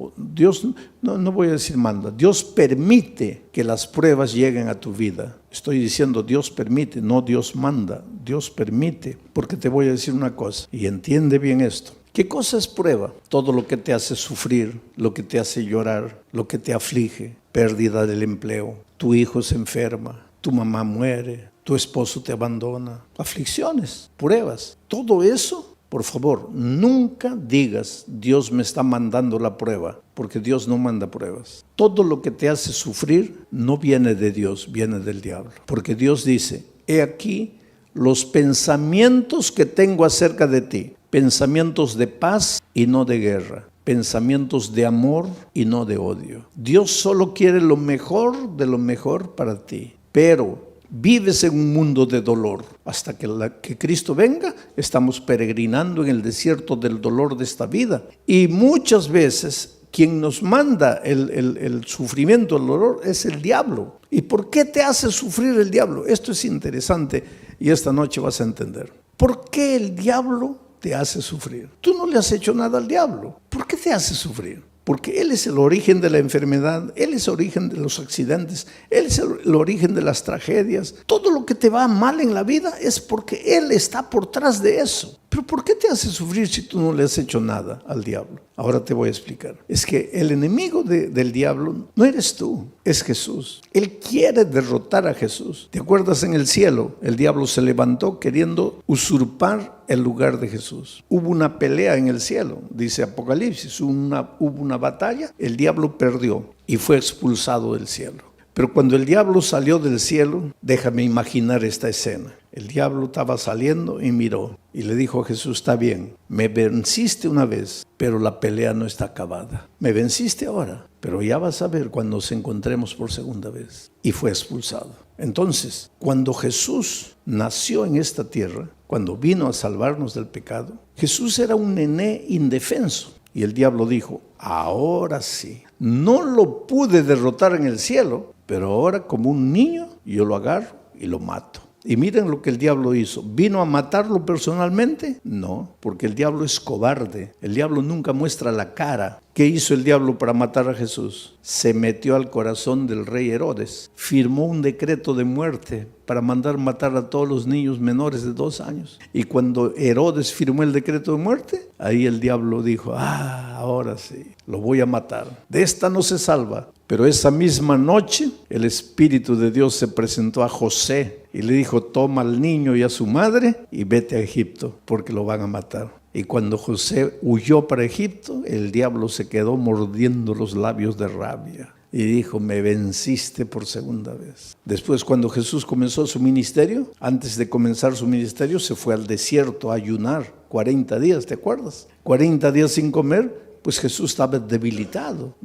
no voy a decir manda, Dios permite que las pruebas lleguen a tu vida. Estoy diciendo Dios permite, no Dios manda, Dios permite, porque te voy a decir una cosa, y entiende bien esto. ¿Qué cosa es prueba? Todo lo que te hace sufrir, lo que te hace llorar, lo que te aflige, pérdida del empleo, tu hijo se enferma, tu mamá muere, tu esposo te abandona, aflicciones, pruebas, todo eso, por favor, nunca digas Dios me está mandando la prueba, porque Dios no manda pruebas. Todo lo que te hace sufrir no viene de Dios, viene del diablo, porque Dios dice, he aquí los pensamientos que tengo acerca de ti, pensamientos de paz y no de guerra, pensamientos de amor y no de odio. Dios solo quiere lo mejor de lo mejor para ti, pero vives en un mundo de dolor. Hasta que Cristo venga, estamos peregrinando en el desierto del dolor de esta vida. Y muchas veces quien nos manda el sufrimiento, el dolor, es el diablo. ¿Y por qué te hace sufrir el diablo? Esto es interesante y esta noche vas a entender. ¿Por qué el diablo te hace sufrir? Tú no le has hecho nada al diablo. ¿Por qué te hace sufrir? Porque Él es el origen de la enfermedad, Él es el origen de los accidentes, Él es el origen de las tragedias. Todo lo que te va mal en la vida es porque Él está por detrás de eso. Pero ¿por qué te hace sufrir si tú no le has hecho nada al diablo? Ahora te voy a explicar. Es que el enemigo del diablo no eres tú, es Jesús. Él quiere derrotar a Jesús. ¿Te acuerdas en el cielo? El diablo se levantó queriendo usurpar el lugar de Jesús. Hubo una pelea en el cielo, dice Apocalipsis, hubo una batalla, el diablo perdió y fue expulsado del cielo. Pero cuando el diablo salió del cielo, déjame imaginar esta escena. El diablo estaba saliendo y miró y le dijo a Jesús, está bien, me venciste una vez, pero la pelea no está acabada. Me venciste ahora, pero ya vas a ver cuando nos encontremos por segunda vez. Y fue expulsado. Entonces, cuando Jesús nació en esta tierra, cuando vino a salvarnos del pecado, Jesús era un nené indefenso. Y el diablo dijo, ahora sí, no lo pude derrotar en el cielo, pero ahora como un niño yo lo agarro y lo mato. Y miren lo que el diablo hizo. ¿Vino a matarlo personalmente? No, porque el diablo es cobarde. El diablo nunca muestra la cara. ¿Qué hizo el diablo para matar a Jesús? Se metió al corazón del rey Herodes. Firmó un decreto de muerte para mandar matar a todos los niños menores de 2 años. Y cuando Herodes firmó el decreto de muerte, ahí el diablo dijo, ahora sí, lo voy a matar. De esta no se salva. Pero esa misma noche, el Espíritu de Dios se presentó a José y le dijo, toma al niño y a su madre y vete a Egipto, porque lo van a matar. Y cuando José huyó para Egipto, el diablo se quedó mordiendo los labios de rabia. Y dijo, me venciste por segunda vez. Después, cuando Jesús comenzó su ministerio, antes de comenzar su ministerio, se fue al desierto a ayunar 40 días, ¿te acuerdas? 40 días sin comer, pues Jesús estaba debilitado,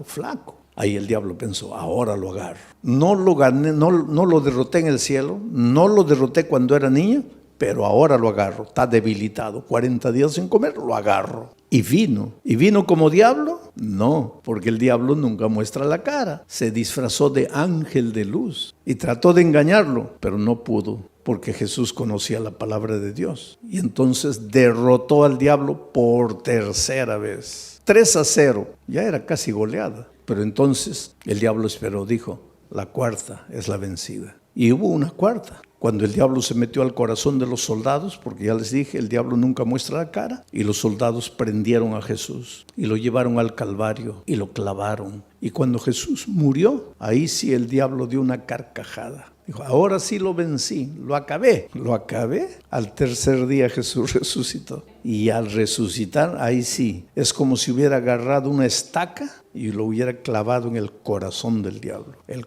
flaco. Ahí el diablo pensó, ahora lo agarro. No lo gané, no lo derroté en el cielo, no lo derroté cuando era niño, pero ahora lo agarro. Está debilitado, 40 días sin comer, lo agarro. ¿Y vino? ¿Y vino como diablo? No, porque el diablo nunca muestra la cara. Se disfrazó de ángel de luz y trató de engañarlo, pero no pudo, porque Jesús conocía la palabra de Dios. Y entonces derrotó al diablo por tercera vez. 3-0, ya era casi goleada. Pero entonces el diablo esperó, dijo, la cuarta es la vencida. Y hubo una cuarta. Cuando el diablo se metió al corazón de los soldados, porque ya les dije, el diablo nunca muestra la cara, y los soldados prendieron a Jesús y lo llevaron al Calvario y lo clavaron. Y cuando Jesús murió, ahí sí el diablo dio una carcajada. Dijo, ahora sí lo vencí, lo acabé. Lo acabé. Al tercer día Jesús resucitó. Y al resucitar, ahí sí, es como si hubiera agarrado una estaca y lo hubiera clavado en el corazón del diablo. El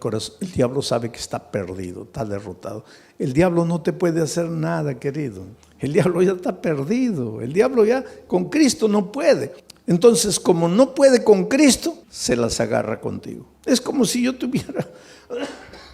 diablo sabe que está perdido, está derrotado. El diablo no te puede hacer nada, querido. El diablo ya está perdido. El diablo ya con Cristo no puede. Entonces, como no puede con Cristo, se las agarra contigo. Es como si yo tuviera,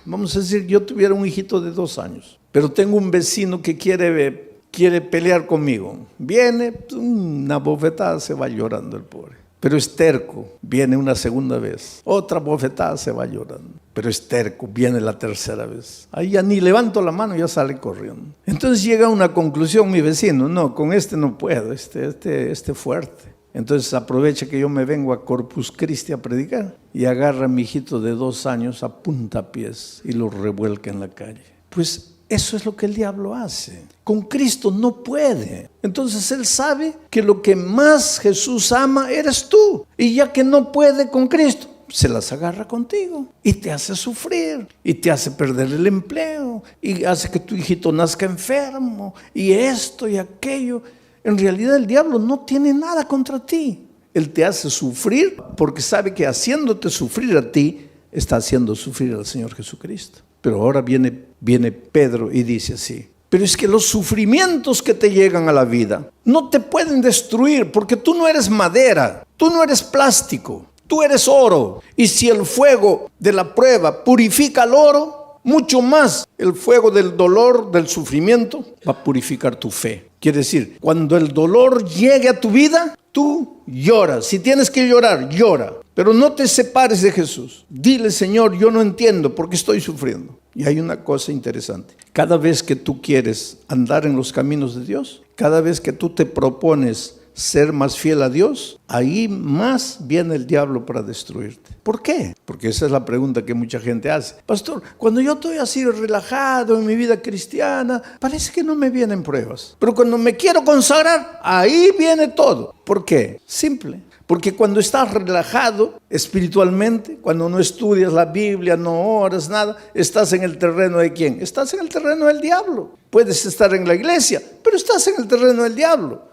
vamos a decir, yo tuviera un hijito de 2 años, pero tengo un vecino que quiere pelear conmigo. Viene, una bofetada, se va llorando el pobre. Pero es terco, viene una segunda vez. Otra bofetada, se va llorando. Pero es terco, viene la tercera vez. Ahí ya ni levanto la mano, ya sale corriendo. Entonces llega a una conclusión mi vecino, no, con este no puedo, este fuerte. Entonces aprovecha que yo me vengo a Corpus Christi a predicar y agarra a mi hijito de 2 años a puntapiés y lo revuelca en la calle. Pues eso es lo que el diablo hace. Con Cristo no puede. Entonces él sabe que lo que más Jesús ama eres tú. Y ya que no puede con Cristo, se las agarra contigo y te hace sufrir y te hace perder el empleo y hace que tu hijito nazca enfermo y esto y aquello. En realidad el diablo no tiene nada contra ti. Él te hace sufrir porque sabe que haciéndote sufrir a ti, está haciendo sufrir al Señor Jesucristo. Pero ahora viene Pedro y dice así, pero es que los sufrimientos que te llegan a la vida no te pueden destruir porque tú no eres madera, tú no eres plástico, tú eres oro. Y si el fuego de la prueba purifica el oro, mucho más el fuego del dolor, del sufrimiento, va a purificar tu fe. Quiere decir, cuando el dolor llegue a tu vida, tú lloras. Si tienes que llorar, llora. Pero no te separes de Jesús. Dile, Señor, yo no entiendo por qué estoy sufriendo. Y hay una cosa interesante. Cada vez que tú quieres andar en los caminos de Dios, cada vez que tú te propones ser más fiel a Dios, ahí más viene el diablo para destruirte. ¿Por qué? Porque esa es la pregunta que mucha gente hace. Pastor, cuando yo estoy así relajado en mi vida cristiana, parece que no me vienen pruebas. Pero cuando me quiero consagrar, ahí viene todo. ¿Por qué? Simple. Porque cuando estás relajado espiritualmente, cuando no estudias la Biblia, no oras, nada, estás en el terreno de ¿quién? Estás en el terreno del diablo. Puedes estar en la iglesia, pero estás en el terreno del diablo.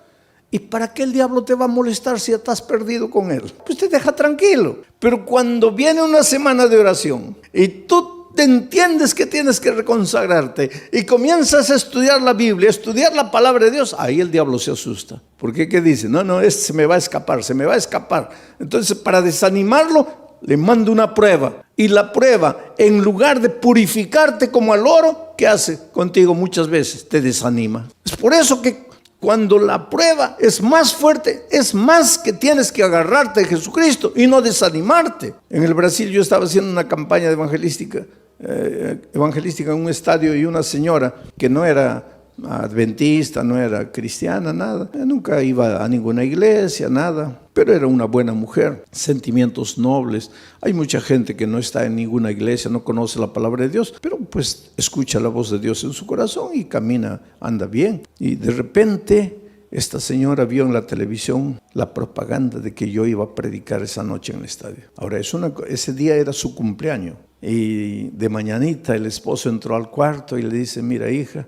¿Y para qué el diablo te va a molestar si ya estás perdido con él? Pues te deja tranquilo. Pero cuando viene una semana de oración y tú te entiendes que tienes que reconsagrarte y comienzas a estudiar la Biblia, a estudiar la palabra de Dios, ahí el diablo se asusta. ¿Por qué? ¿Qué dice? No, este se me va a escapar. Entonces, para desanimarlo, le mando una prueba. Y la prueba, en lugar de purificarte como al oro, ¿qué hace contigo muchas veces? Te desanima. Es por eso que cuando la prueba es más fuerte, es más que tienes que agarrarte de Jesucristo y no desanimarte. En el Brasil yo estaba haciendo una campaña evangelística en un estadio y una señora que no era adventista, no era cristiana, nada. Nunca iba a ninguna iglesia, nada. Pero era una buena mujer, sentimientos nobles. Hay mucha gente que no está en ninguna iglesia, no conoce la palabra de Dios, pero pues escucha la voz de Dios en su corazón y camina, anda bien. Y de repente esta señora vio en la televisión la propaganda de que yo iba a predicar esa noche en el estadio. Ahora, ese día era su cumpleaños. Y de mañanita el esposo entró al cuarto y le dice, mira hija,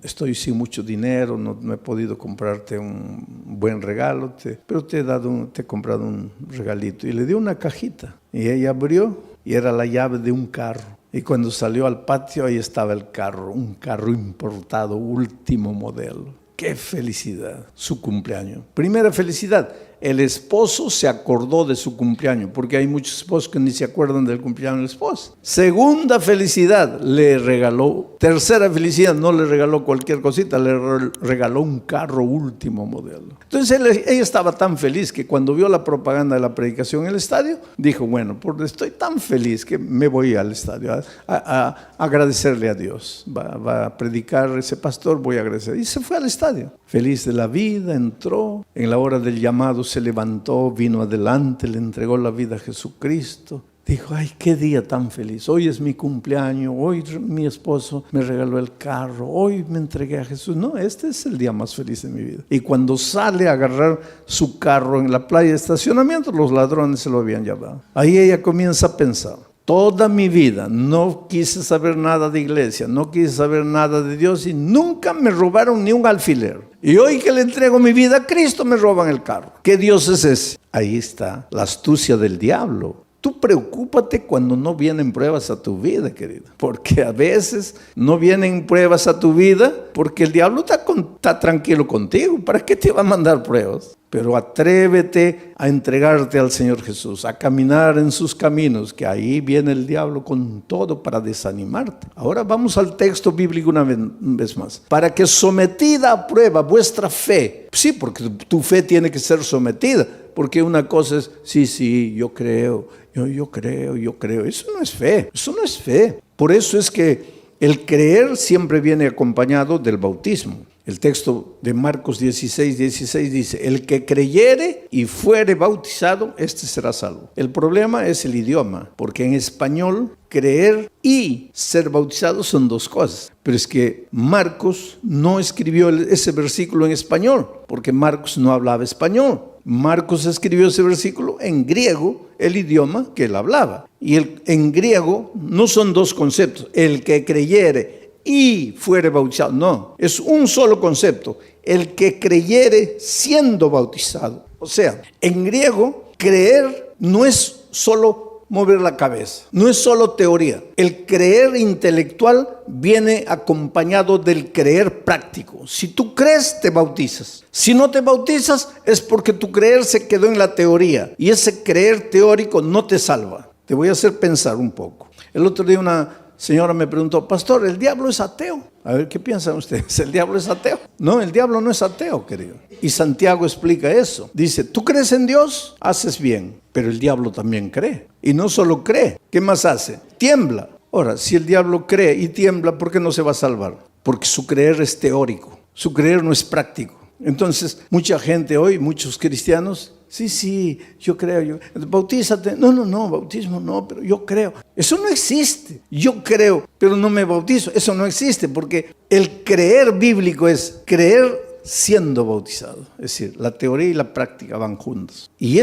estoy sin mucho dinero, no he podido comprarte un buen regalo, pero te he comprado un regalito. Y le dio una cajita y ella abrió y era la llave de un carro. Y cuando salió al patio ahí estaba el carro, un carro importado, último modelo. ¡Qué felicidad! Su cumpleaños. Primera felicidad. El esposo se acordó de su cumpleaños, porque hay muchos esposos que ni se acuerdan del cumpleaños de la esposa. Segunda felicidad, le regaló. Tercera felicidad, no le regaló cualquier cosita, le regaló un carro último modelo. Entonces ella estaba tan feliz que cuando vio la propaganda de la predicación en el estadio, dijo, bueno, estoy tan feliz que me voy al estadio a agradecerle a Dios. Va a predicar ese pastor, voy a agradecer. Y se fue al estadio. Feliz de la vida, entró. En la hora del llamado se levantó, vino adelante, le entregó la vida a Jesucristo. Dijo, ay, qué día tan feliz. Hoy es mi cumpleaños, hoy mi esposo me regaló el carro, hoy me entregué a Jesús. No, este es el día más feliz de mi vida. Y cuando sale a agarrar su carro en la playa de estacionamiento, los ladrones se lo habían llevado. Ahí ella comienza a pensar, Toda mi vida no quise saber nada de iglesia, no quise saber nada de Dios y nunca me robaron ni un alfiler. Y hoy que le entrego mi vida a Cristo me roban el carro. ¿Qué Dios es ese? Ahí está la astucia del diablo. Tú preocúpate cuando no vienen pruebas a tu vida, querido. Porque a veces no vienen pruebas a tu vida porque el diablo está tranquilo contigo. ¿Para qué te va a mandar pruebas? Pero atrévete a entregarte al Señor Jesús, a caminar en sus caminos, que ahí viene el diablo con todo para desanimarte. Ahora vamos al texto bíblico una vez más. Para que sometida a prueba vuestra fe, sí, porque tu fe tiene que ser sometida, porque una cosa es, sí, yo creo. Eso no es fe, eso no es fe. Por eso es que el creer siempre viene acompañado del bautismo. El texto de Marcos 16 dice, el que creyere y fuere bautizado, este será salvo. El problema es el idioma, porque en español creer y ser bautizado son dos cosas. Pero es que Marcos no escribió ese versículo en español, porque Marcos no hablaba español. Marcos escribió ese versículo en griego, el idioma que él hablaba. Y en griego no son dos conceptos, el que creyere y fuere bautizado. No, es un solo concepto, el que creyere siendo bautizado. O sea, en griego, creer no es solo mover la cabeza, no es solo teoría. El creer intelectual viene acompañado del creer práctico. Si tú crees, te bautizas. Si no te bautizas, es porque tu creer se quedó en la teoría. Y ese creer teórico no te salva. Te voy a hacer pensar un poco. El otro día una señora me preguntó, pastor, ¿el diablo es ateo? A ver, ¿qué piensan ustedes? ¿El diablo es ateo? No, el diablo no es ateo, querido. Y Santiago explica eso. Dice, tú crees en Dios, haces bien, pero el diablo también cree. Y no solo cree, ¿qué más hace? Tiembla. Ahora, si el diablo cree y tiembla, ¿por qué no se va a salvar? Porque su creer es teórico, su creer no es práctico. Entonces, mucha gente hoy, muchos cristianos, sí, yo creo, bautízate. No, bautismo no, pero yo creo. Eso no existe. Yo creo, pero no me bautizo. Eso no existe, porque el creer bíblico es creer siendo bautizado. Es decir, la teoría y la práctica van juntos. Y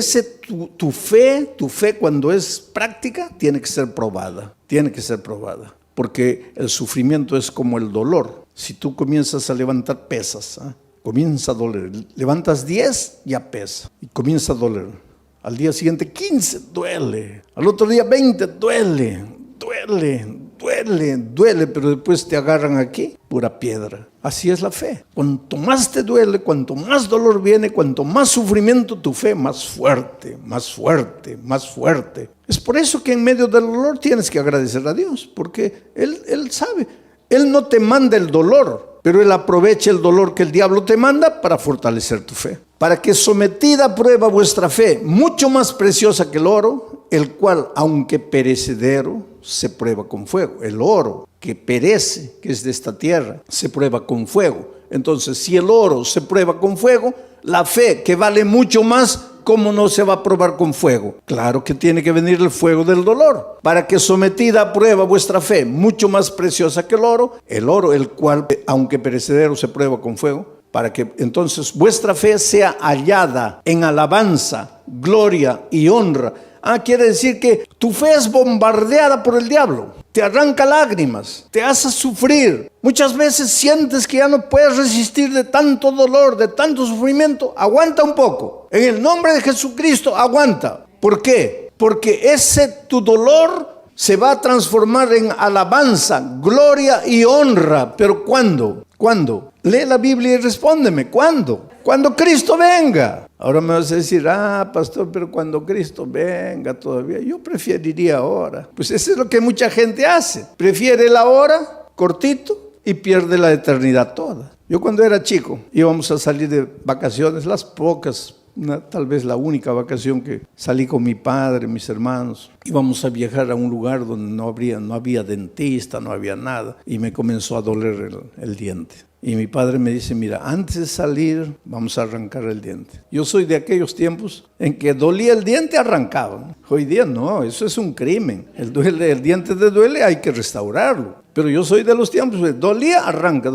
tu fe cuando es práctica, tiene que ser probada. Porque el sufrimiento es como el dolor. Si tú comienzas a levantar pesas, comienza a doler. Levantas 10, ya pesa. Y comienza a doler. Al día siguiente 15, duele. Al otro día 20, duele. Pero después te agarran aquí, pura piedra. Así es la fe. Cuanto más te duele, cuanto más dolor viene, cuanto más sufrimiento, tu fe más fuerte. Es por eso que en medio del dolor tienes que agradecer a Dios, porque Él sabe. Él no te manda el dolor, pero Él aprovecha el dolor que el diablo te manda para fortalecer tu fe. Para que sometida a prueba vuestra fe, mucho más preciosa que el oro, el cual, aunque perecedero, se prueba con fuego. El oro que perece, que es de esta tierra, se prueba con fuego. Entonces, si el oro se prueba con fuego, la fe, que vale mucho más, ¿cómo no se va a probar con fuego? Claro que tiene que venir el fuego del dolor. Para que sometida a prueba vuestra fe, mucho más preciosa que el oro, el cual, aunque perecedero, se prueba con fuego, para que entonces vuestra fe sea hallada en alabanza, gloria y honra. Quiere decir que tu fe es bombardeada por el diablo. Te arranca lágrimas, te hace sufrir. Muchas veces sientes que ya no puedes resistir de tanto dolor, de tanto sufrimiento. Aguanta un poco. En el nombre de Jesucristo, aguanta. ¿Por qué? Porque tu dolor se va a transformar en alabanza, gloria y honra. ¿Pero cuándo? ¿Cuándo? Lee la Biblia y respóndeme. ¿Cuándo? Cuando Cristo venga. Ahora me vas a decir, pastor, pero cuando Cristo venga todavía, yo preferiría ahora. Pues eso es lo que mucha gente hace. Prefiere la hora, cortito, y pierde la eternidad toda. Yo cuando era chico, íbamos a salir de vacaciones, las pocas, tal vez la única vacación que salí con mi padre, mis hermanos. Íbamos a viajar a un lugar donde no había dentista, no había nada, y me comenzó a doler el diente. Y mi padre me dice, mira, antes de salir vamos a arrancar el diente. Yo soy de aquellos tiempos en que dolía el diente, arrancaban. Hoy día no, eso es un crimen. El diente te duele, hay que restaurarlo. Pero yo soy de los tiempos de dolía, arranca.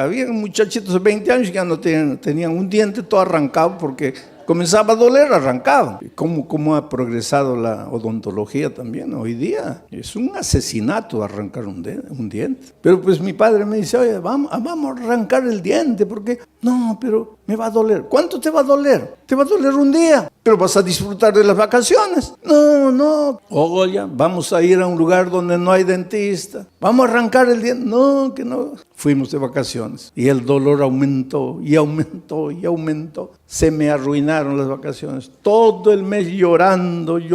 Había muchachitos de 20 años que ya no tenían un diente todo arrancado porque Comenzaba a doler, arrancaba. ¿Cómo ha progresado la odontología también hoy día? Es un asesinato arrancar un diente. Pero pues mi padre me dice, oye, vamos a arrancar el diente, porque no, pero me va a doler. ¿Cuánto te va a doler? Te va a doler un día, pero vas a disfrutar de las vacaciones. No. Oye, vamos a ir a un lugar donde no hay dentista. Vamos a arrancar el diente. No, que no. Fuimos de vacaciones y el dolor aumentó y aumentó y aumentó. Se me arruinaron las vacaciones. Todo el mes llorando de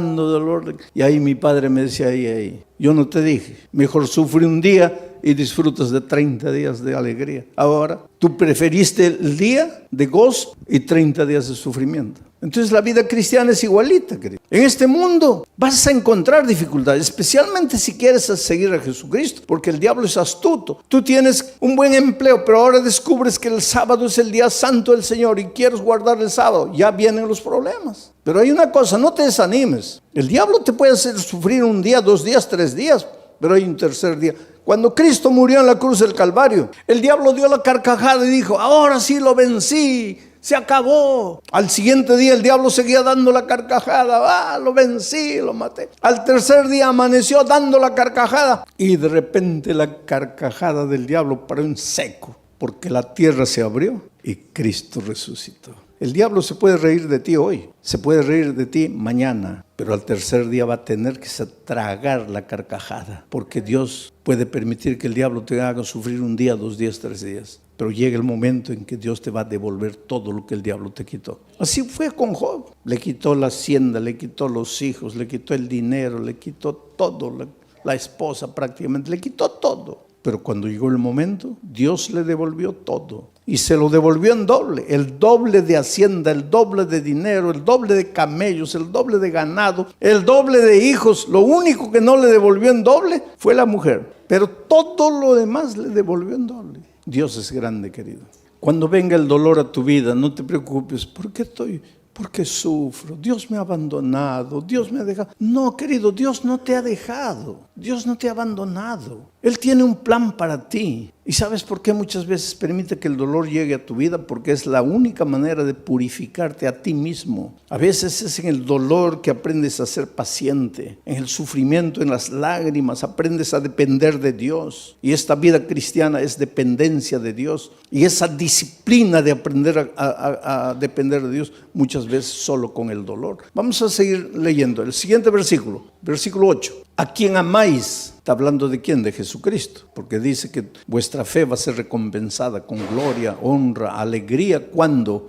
dolor. Y ahí mi padre me decía, ahí, yo no te dije, mejor sufre un día y disfrutas de 30 días de alegría. Ahora, tú preferiste el día de gozo y 30 días de sufrimiento. Entonces la vida cristiana es igualita, querido. En este mundo vas a encontrar dificultades, especialmente si quieres seguir a Jesucristo, porque el diablo es astuto. Tú tienes un buen empleo, pero ahora descubres que el sábado es el día santo del Señor y quieres guardar el sábado. Ya vienen los problemas. Pero hay una cosa, no te desanimes. El diablo te puede hacer sufrir un día, 2 días, 3 días, pero hay un tercer día. Cuando Cristo murió en la cruz del Calvario, el diablo dio la carcajada y dijo, ahora sí lo vencí, se acabó. Al siguiente día el diablo seguía dando la carcajada, lo vencí, lo maté. Al tercer día amaneció dando la carcajada y de repente la carcajada del diablo paró en seco, porque la tierra se abrió y Cristo resucitó. El diablo se puede reír de ti hoy, se puede reír de ti mañana, pero al tercer día va a tener que tragar la carcajada, porque Dios puede permitir que el diablo te haga sufrir un día, 2 días, 3 días, pero llega el momento en que Dios te va a devolver todo lo que el diablo te quitó. Así fue con Job, le quitó la hacienda, le quitó los hijos, le quitó el dinero, le quitó todo, la esposa prácticamente, le quitó todo. Pero cuando llegó el momento, Dios le devolvió todo. Y se lo devolvió en doble. El doble de hacienda, el doble de dinero, el doble de camellos, el doble de ganado, el doble de hijos. Lo único que no le devolvió en doble fue la mujer. Pero todo lo demás le devolvió en doble. Dios es grande, querido. Cuando venga el dolor a tu vida, no te preocupes. ¿Por qué sufro? Dios me ha abandonado, Dios me ha dejado. No, querido, Dios no te ha dejado, Dios no te ha abandonado. Él tiene un plan para ti. ¿Y sabes por qué muchas veces permite que el dolor llegue a tu vida? Porque es la única manera de purificarte a ti mismo. A veces es en el dolor que aprendes a ser paciente, en el sufrimiento, en las lágrimas, aprendes a depender de Dios. Y esta vida cristiana es dependencia de Dios. Y esa disciplina de aprender a depender de Dios, muchas veces solo con el dolor. Vamos a seguir leyendo el siguiente versículo, versículo 8. ¿A quién amáis? Está hablando de quién, de Jesucristo, porque dice que vuestra fe va a ser recompensada con gloria, honra, alegría, cuando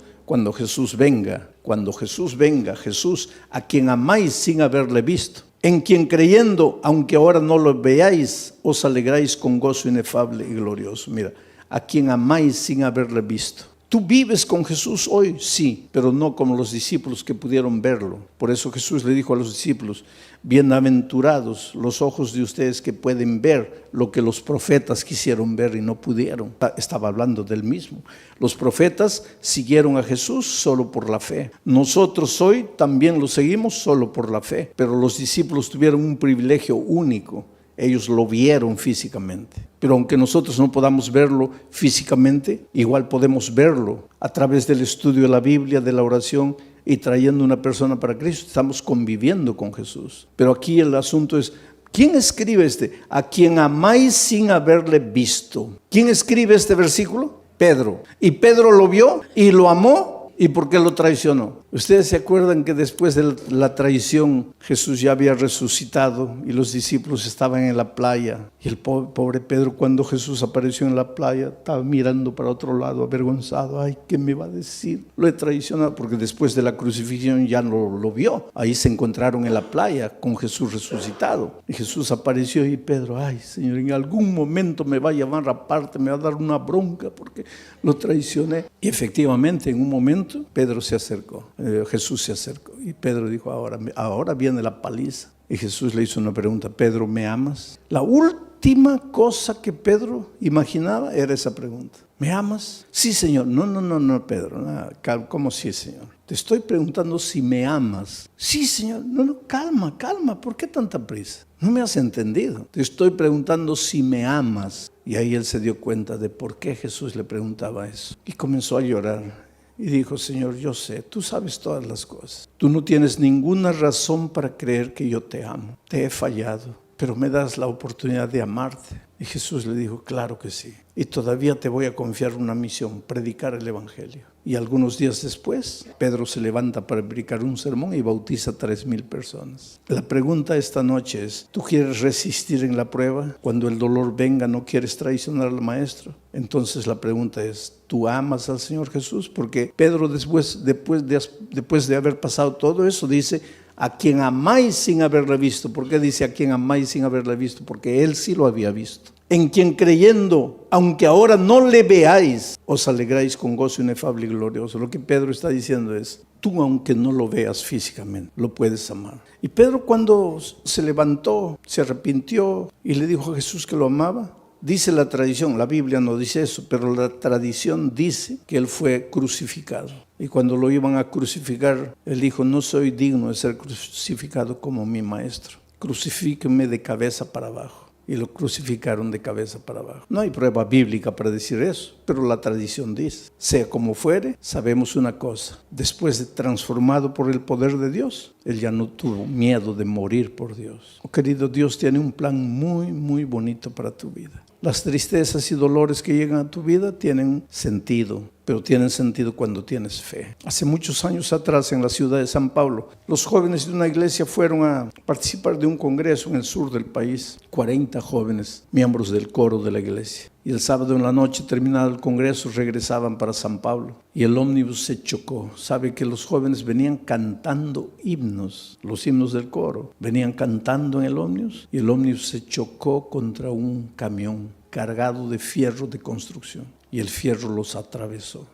Jesús venga. Cuando Jesús venga, Jesús, a quien amáis sin haberle visto, en quien creyendo, aunque ahora no lo veáis, os alegráis con gozo inefable y glorioso. Mira, a quien amáis sin haberle visto. ¿Tú vives con Jesús hoy? Sí, pero no como los discípulos que pudieron verlo. Por eso Jesús le dijo a los discípulos, bienaventurados los ojos de ustedes que pueden ver lo que los profetas quisieron ver y no pudieron. Estaba hablando del mismo. Los profetas siguieron a Jesús solo por la fe. Nosotros hoy también lo seguimos solo por la fe, pero los discípulos tuvieron un privilegio único. Ellos lo vieron físicamente, pero aunque nosotros no podamos verlo físicamente, igual podemos verlo a través del estudio de la Biblia, de la oración y trayendo una persona para Cristo. Estamos conviviendo con Jesús. Pero aquí el asunto es, ¿quién escribe a quien amáis sin haberle visto? ¿Quién escribe este versículo? Pedro. Y Pedro lo vio y lo amó. ¿Y por qué lo traicionó? Ustedes se acuerdan que después de la traición Jesús ya había resucitado y los discípulos estaban en la playa. Y el pobre Pedro, cuando Jesús apareció en la playa, estaba mirando para otro lado, avergonzado. Ay, ¿qué me va a decir? Lo he traicionado, porque después de la crucifixión ya no lo vio. Ahí se encontraron en la playa con Jesús resucitado. Y Jesús apareció y Pedro, ay Señor, en algún momento me va a llamar aparte, me va a dar una bronca porque lo traicioné. Y efectivamente, en un momento, Pedro se acercó, Jesús se acercó y Pedro dijo, ahora viene la paliza. Y Jesús le hizo una pregunta, Pedro, ¿me amas? La última cosa que Pedro imaginaba era esa pregunta, ¿me amas? Sí, Señor. No, Pedro, no, ¿cómo sí, Señor? Te estoy preguntando si me amas. Sí, Señor. No, calma, ¿por qué tanta prisa? No me has entendido. Te estoy preguntando si me amas. Y ahí él se dio cuenta de por qué Jesús le preguntaba eso. Y comenzó a llorar. y dijo: Señor, yo sé, tú sabes todas las cosas. Tú no tienes ninguna razón para creer que yo te amo. Te he fallado, pero me das la oportunidad de amarte. Y Jesús le dijo: claro que sí. Y todavía te voy a confiar una misión: predicar el evangelio. Y algunos días después, Pedro se levanta para predicar un sermón y bautiza a 3,000 personas. La pregunta esta noche es: ¿tú quieres resistir en la prueba? Cuando el dolor venga, ¿no quieres traicionar al maestro? Entonces la pregunta es: ¿tú amas al Señor Jesús? Porque Pedro después de haber pasado todo eso dice: a quien amáis sin haberla visto. ¿Por qué dice a quien amáis sin haberla visto? Porque él sí lo había visto. En quien creyendo, aunque ahora no le veáis, os alegráis con gozo inefable y glorioso. Lo que Pedro está diciendo es: tú, aunque no lo veas físicamente, lo puedes amar. Y Pedro, cuando se levantó, se arrepintió y le dijo a Jesús que lo amaba, dice la tradición, la Biblia no dice eso, pero la tradición dice que él fue crucificado. Y cuando lo iban a crucificar, él dijo: no soy digno de ser crucificado como mi maestro. Crucifíqueme de cabeza para abajo. Y lo crucificaron de cabeza para abajo. No hay prueba bíblica para decir eso, pero la tradición dice. Sea como fuere, sabemos una cosa: después de transformado por el poder de Dios, él ya no tuvo miedo de morir por Dios. Oh, querido, Dios tiene un plan muy, muy bonito para tu vida. Las tristezas y dolores que llegan a tu vida tienen sentido, pero tienen sentido cuando tienes fe. Hace muchos años atrás, en la ciudad de San Pablo, los jóvenes de una iglesia fueron a participar de un congreso en el sur del país. 40 jóvenes, miembros del coro de la iglesia. Y el sábado en la noche, terminado el congreso, regresaban para San Pablo. Y el ómnibus se chocó. Sabe que los jóvenes venían cantando himnos, los himnos del coro. Venían cantando en el ómnibus y el ómnibus se chocó contra un camión cargado de fierro de construcción. Y el fierro los atravesó.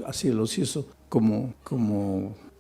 Así los hizo como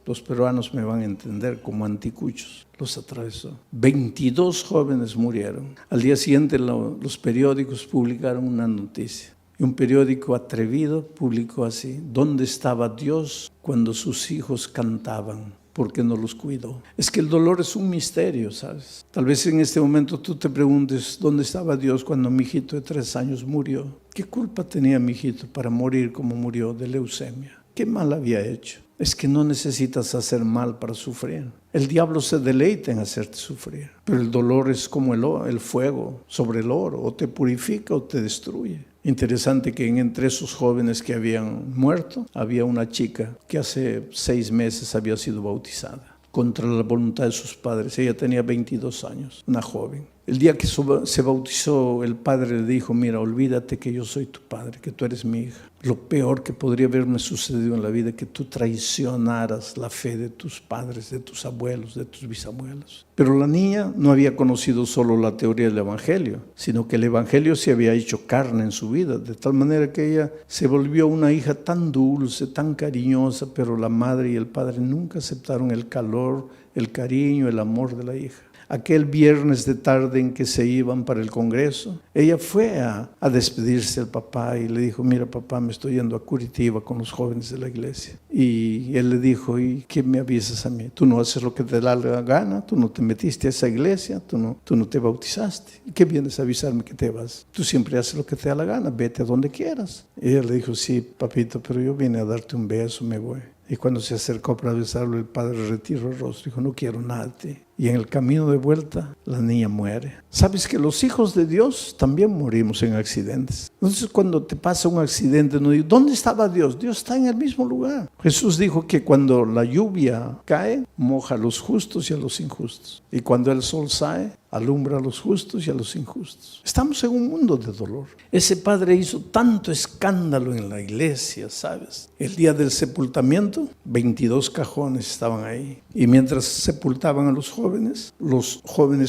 los peruanos me van a entender, como anticuchos. Los atravesó. 22 jóvenes murieron. Al día siguiente los periódicos publicaron una noticia. Y un periódico atrevido publicó así: ¿dónde estaba Dios cuando sus hijos cantaban? ¿Por qué no los cuidó? Es que el dolor es un misterio, ¿sabes? Tal vez en este momento tú te preguntes: ¿dónde estaba Dios cuando mi hijito de 3 años murió? ¿Qué culpa tenía mi hijito para morir como murió de leucemia? ¿Qué mal había hecho? Es que no necesitas hacer mal para sufrir. El diablo se deleita en hacerte sufrir. Pero el dolor es como el fuego sobre el oro: o te purifica o te destruye. Interesante que entre esos jóvenes que habían muerto, había una chica que hace 6 meses había sido bautizada contra la voluntad de sus padres. Ella tenía 22 años, una joven. El día que se bautizó, el padre le dijo: mira, olvídate que yo soy tu padre, que tú eres mi hija. Lo peor que podría haberme sucedido en la vida es que tú traicionaras la fe de tus padres, de tus abuelos, de tus bisabuelos. Pero la niña no había conocido solo la teoría del evangelio, sino que el evangelio se había hecho carne en su vida, de tal manera que ella se volvió una hija tan dulce, tan cariñosa, pero la madre y el padre nunca aceptaron el calor, el cariño, el amor de la hija. Aquel viernes de tarde en que se iban para el congreso, ella fue a despedirse del papá y le dijo: mira, papá, me estoy yendo a Curitiba con los jóvenes de la iglesia. Y él le dijo: ¿y qué me avisas a mí? Tú no haces lo que te da la gana, tú no te metiste a esa iglesia, tú no te bautizaste. ¿Y qué vienes a avisarme que te vas? Tú siempre haces lo que te da la gana, vete a donde quieras. Y ella le dijo: sí, papito, pero yo vine a darte un beso, me voy. Y cuando se acercó para besarlo, el padre retiró el rostro y dijo: no quiero nada de ti. Y en el camino de vuelta, la niña muere. ¿Sabes que los hijos de Dios también morimos en accidentes? Entonces, cuando te pasa un accidente, no digo: ¿dónde estaba Dios? Dios está en el mismo lugar. Jesús dijo que cuando la lluvia cae, moja a los justos y a los injustos. Y cuando el sol sale, alumbra a los justos y a los injustos. Estamos en un mundo de dolor. Ese padre hizo tanto escándalo en la iglesia, ¿sabes? El día del sepultamiento, 22 cajones estaban ahí. Y mientras sepultaban a los jóvenes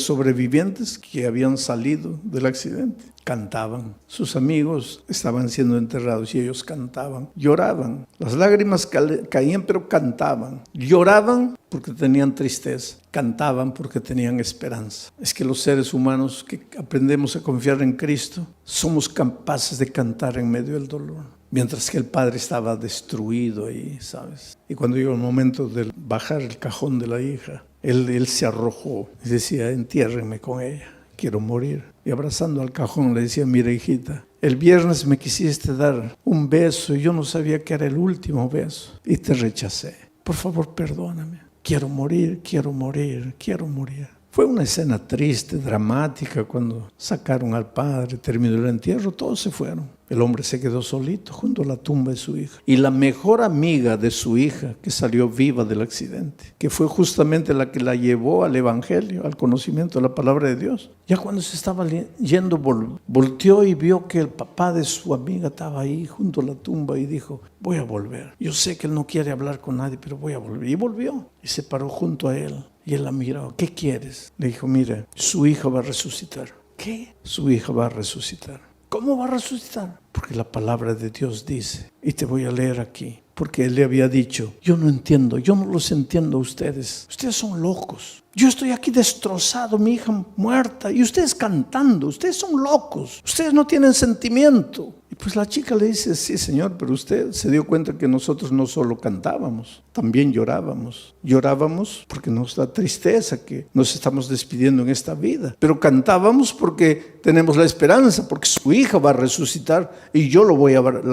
sobrevivientes que habían salido del accidente, cantaban. Sus amigos estaban siendo enterrados y ellos cantaban, lloraban. Las lágrimas caían, pero cantaban. Lloraban porque tenían tristeza, cantaban porque tenían esperanza. Es que los seres humanos que aprendemos a confiar en Cristo somos capaces de cantar en medio del dolor. Mientras que el padre estaba destruido ahí, ¿sabes? Y cuando llegó el momento de bajar el cajón de la hija, él se arrojó y decía: entiérrenme con ella, quiero morir. y abrazando al cajón le decía: mira, hijita, el viernes me quisiste dar un beso y yo no sabía que era el último beso y te rechacé. Por favor, perdóname. Quiero morir, quiero morir, quiero morir. Fue una escena triste, dramática, cuando sacaron al padre, terminó el entierro, todos se fueron. El hombre se quedó solito junto a la tumba de su hija. Y la mejor amiga de su hija, que salió viva del accidente, que fue justamente la que la llevó al evangelio, al conocimiento de la palabra de Dios. Ya cuando se estaba yendo, volteó y vio que el papá de su amiga estaba ahí junto a la tumba y dijo: voy a volver. Yo sé que él no quiere hablar con nadie, pero voy a volver. Y volvió y se paró junto a él. Y él la miró: ¿qué quieres? Le dijo: mire, su hija va a resucitar. ¿Qué? Su hija va a resucitar. ¿Cómo va a resucitar? Porque la palabra de Dios dice, y te voy a leer aquí, porque él le había dicho: yo no entiendo, yo no los entiendo a ustedes. Ustedes son locos. Yo estoy aquí destrozado, mi hija muerta, y ustedes cantando. Ustedes son locos. Ustedes no tienen sentimiento. Y pues la chica le dice: sí, señor, pero usted se dio cuenta que nosotros no solo cantábamos, también llorábamos. Llorábamos porque nos da tristeza que nos estamos despidiendo en esta vida. Pero cantábamos porque tenemos la esperanza, porque su hija va a resucitar y yo la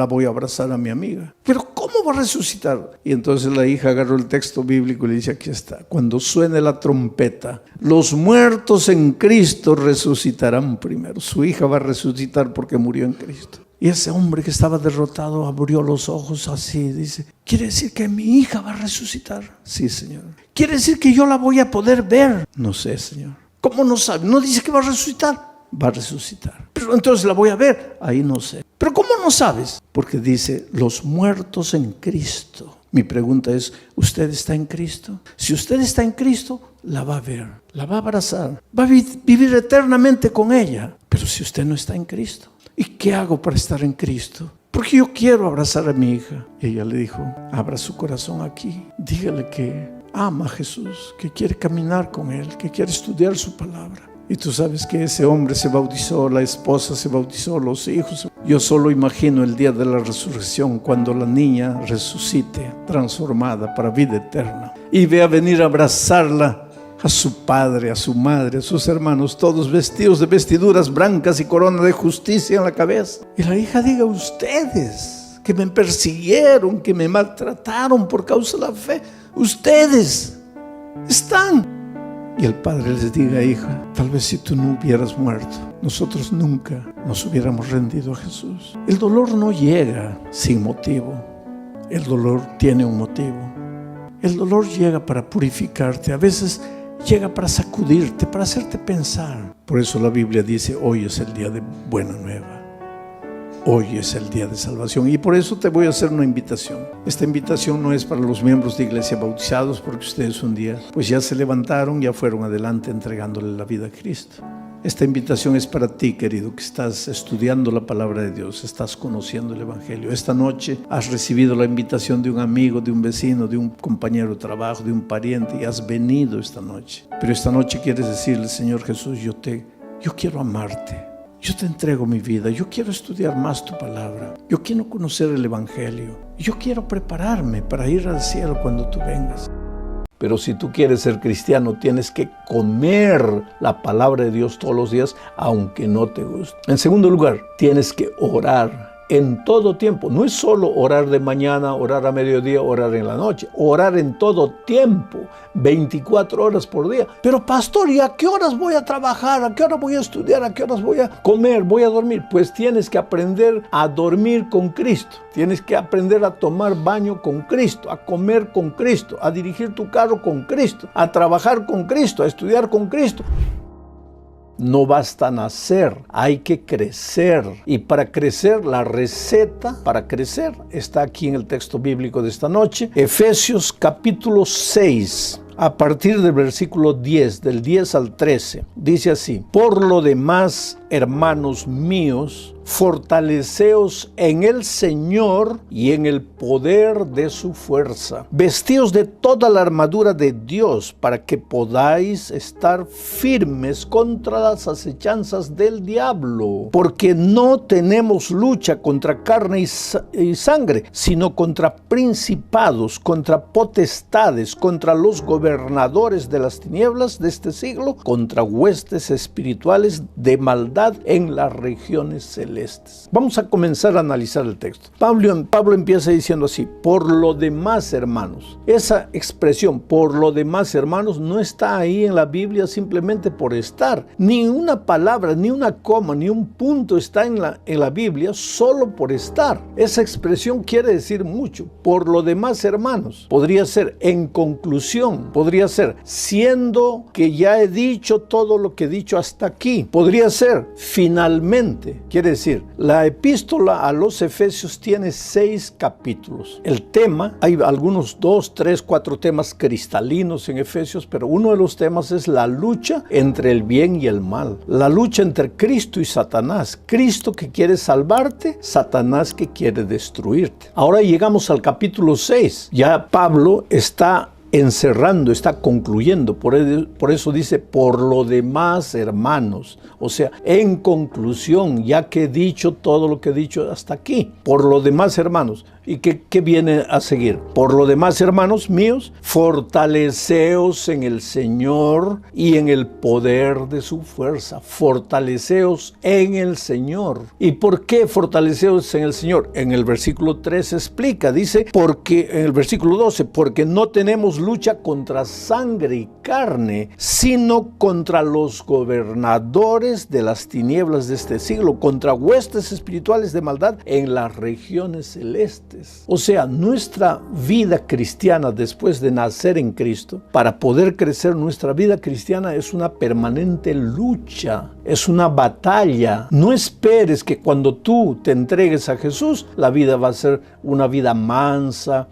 voy a abrazar a mi amiga. Pero ¿cómo va a resucitar? Y entonces la hija agarró el texto bíblico y le dice: aquí está. Cuando suene la trompeta, los muertos en Cristo resucitarán primero. Su hija va a resucitar porque murió en Cristo. Y ese hombre que estaba derrotado abrió los ojos así, dice: ¿quiere decir que mi hija va a resucitar? Sí, Señor. ¿Quiere decir que yo la voy a poder ver? No sé, Señor. ¿Cómo no sabe? ¿No dice que va a resucitar? Va a resucitar. Pero entonces la voy a ver. Ahí no sé. ¿Pero cómo no sabes? Porque dice: los muertos en Cristo. Mi pregunta es: ¿usted está en Cristo? Si usted está en Cristo, la va a ver, la va a abrazar, va a vivir eternamente con ella. Pero si usted no está en Cristo, ¿y qué hago para estar en Cristo? Porque yo quiero abrazar a mi hija. Y ella le dijo: abra su corazón aquí. Dígale que ama a Jesús, que quiere caminar con Él, que quiere estudiar su palabra. Y tú sabes que ese hombre se bautizó, la esposa se bautizó, los hijos. Yo solo imagino el día de la resurrección, cuando la niña resucite, transformada para vida eterna, y vea venir a abrazarla a su padre, a su madre, a sus hermanos, todos vestidos de vestiduras blancas y corona de justicia en la cabeza. Y la hija diga: ustedes que me persiguieron, que me maltrataron por causa de la fe, ustedes están. Y el padre les diga: hija, tal vez si tú no hubieras muerto, nosotros nunca nos hubiéramos rendido a Jesús. El dolor no llega sin motivo. El dolor tiene un motivo. El dolor llega para purificarte. A veces llega para sacudirte, para hacerte pensar. Por eso la Biblia dice: hoy es el día de buena nueva. Hoy es el día de salvación. Y por eso te voy a hacer una invitación. Esta invitación no es para los miembros de iglesia bautizados, porque ustedes un día pues ya se levantaron, ya fueron adelante entregándole la vida a Cristo. Esta invitación es para ti, querido, que estás estudiando la palabra de Dios, estás conociendo el evangelio. Esta noche has recibido la invitación de un amigo, de un vecino, de un compañero de trabajo, de un pariente, y has venido esta noche. Pero esta noche quieres decirle: Señor Jesús, yo quiero amarte. Yo te entrego mi vida, yo quiero estudiar más tu palabra, yo quiero conocer el evangelio, yo quiero prepararme para ir al cielo cuando tú vengas. Pero si tú quieres ser cristiano, tienes que comer la palabra de Dios todos los días, aunque no te guste. En segundo lugar, tienes que orar en todo tiempo. No es solo orar de mañana, orar a mediodía, orar en la noche. Orar en todo tiempo, 24 horas por día. Pero pastor, ¿y a qué horas voy a trabajar? ¿A qué hora voy a estudiar? ¿A qué horas voy a comer? ¿Voy a dormir? Pues tienes que aprender a dormir con Cristo. Tienes que aprender a tomar baño con Cristo, a comer con Cristo, a dirigir tu carro con Cristo, a trabajar con Cristo, a estudiar con Cristo. No basta nacer, hay que crecer. Y para crecer, la receta para crecer está aquí en el texto bíblico de esta noche. Efesios capítulo 6, a partir del versículo 10, del 10 al 13. Dice así: por lo demás, hermanos míos, fortaleceos en el Señor y en el poder de su fuerza. Vestíos de toda la armadura de Dios para que podáis estar firmes contra las acechanzas del diablo, porque no tenemos lucha contra carne y sangre, sino contra principados, contra potestades, contra los gobernadores de las tinieblas de este siglo, contra huestes espirituales de maldad en las regiones celestes. Vamos a comenzar a analizar el texto. Pablo empieza diciendo así: por lo demás, hermanos. Esa expresión, por lo demás, hermanos, no está ahí en la Biblia simplemente por estar. Ni una palabra, ni una coma, ni un punto está en la Biblia solo por estar. Esa expresión quiere decir mucho. Por lo demás, hermanos. Podría ser en conclusión. Podría ser siendo que ya he dicho todo lo que he dicho hasta aquí. Podría ser finalmente. Quiere decir, la epístola a los Efesios tiene 6 capítulos. El tema, hay algunos 2, 3, 4 temas cristalinos en Efesios, pero uno de los temas es la lucha entre el bien y el mal. La lucha entre Cristo y Satanás. Cristo que quiere salvarte, Satanás que quiere destruirte. Ahora llegamos al capítulo 6. Ya Pablo está encerrando, está concluyendo. Por eso dice, por lo demás, hermanos. O sea, en conclusión, ya que he dicho todo lo que he dicho hasta aquí. Por lo demás, hermanos. ¿Y qué viene a seguir? Por lo demás, hermanos míos, fortaleceos en el Señor y en el poder de su fuerza. Fortaleceos en el Señor. ¿Y por qué fortaleceos en el Señor? En el versículo 3 explica, dice, porque en el versículo 12, porque no tenemos lucha contra sangre y carne, sino contra los gobernadores de las tinieblas de este siglo, contra huestes espirituales de maldad en las regiones celestes. O sea, nuestra vida cristiana después de nacer en Cristo, para poder crecer nuestra vida cristiana es una permanente lucha, es una batalla. No esperes que cuando tú te entregues a Jesús, la vida va a ser una vida mansa,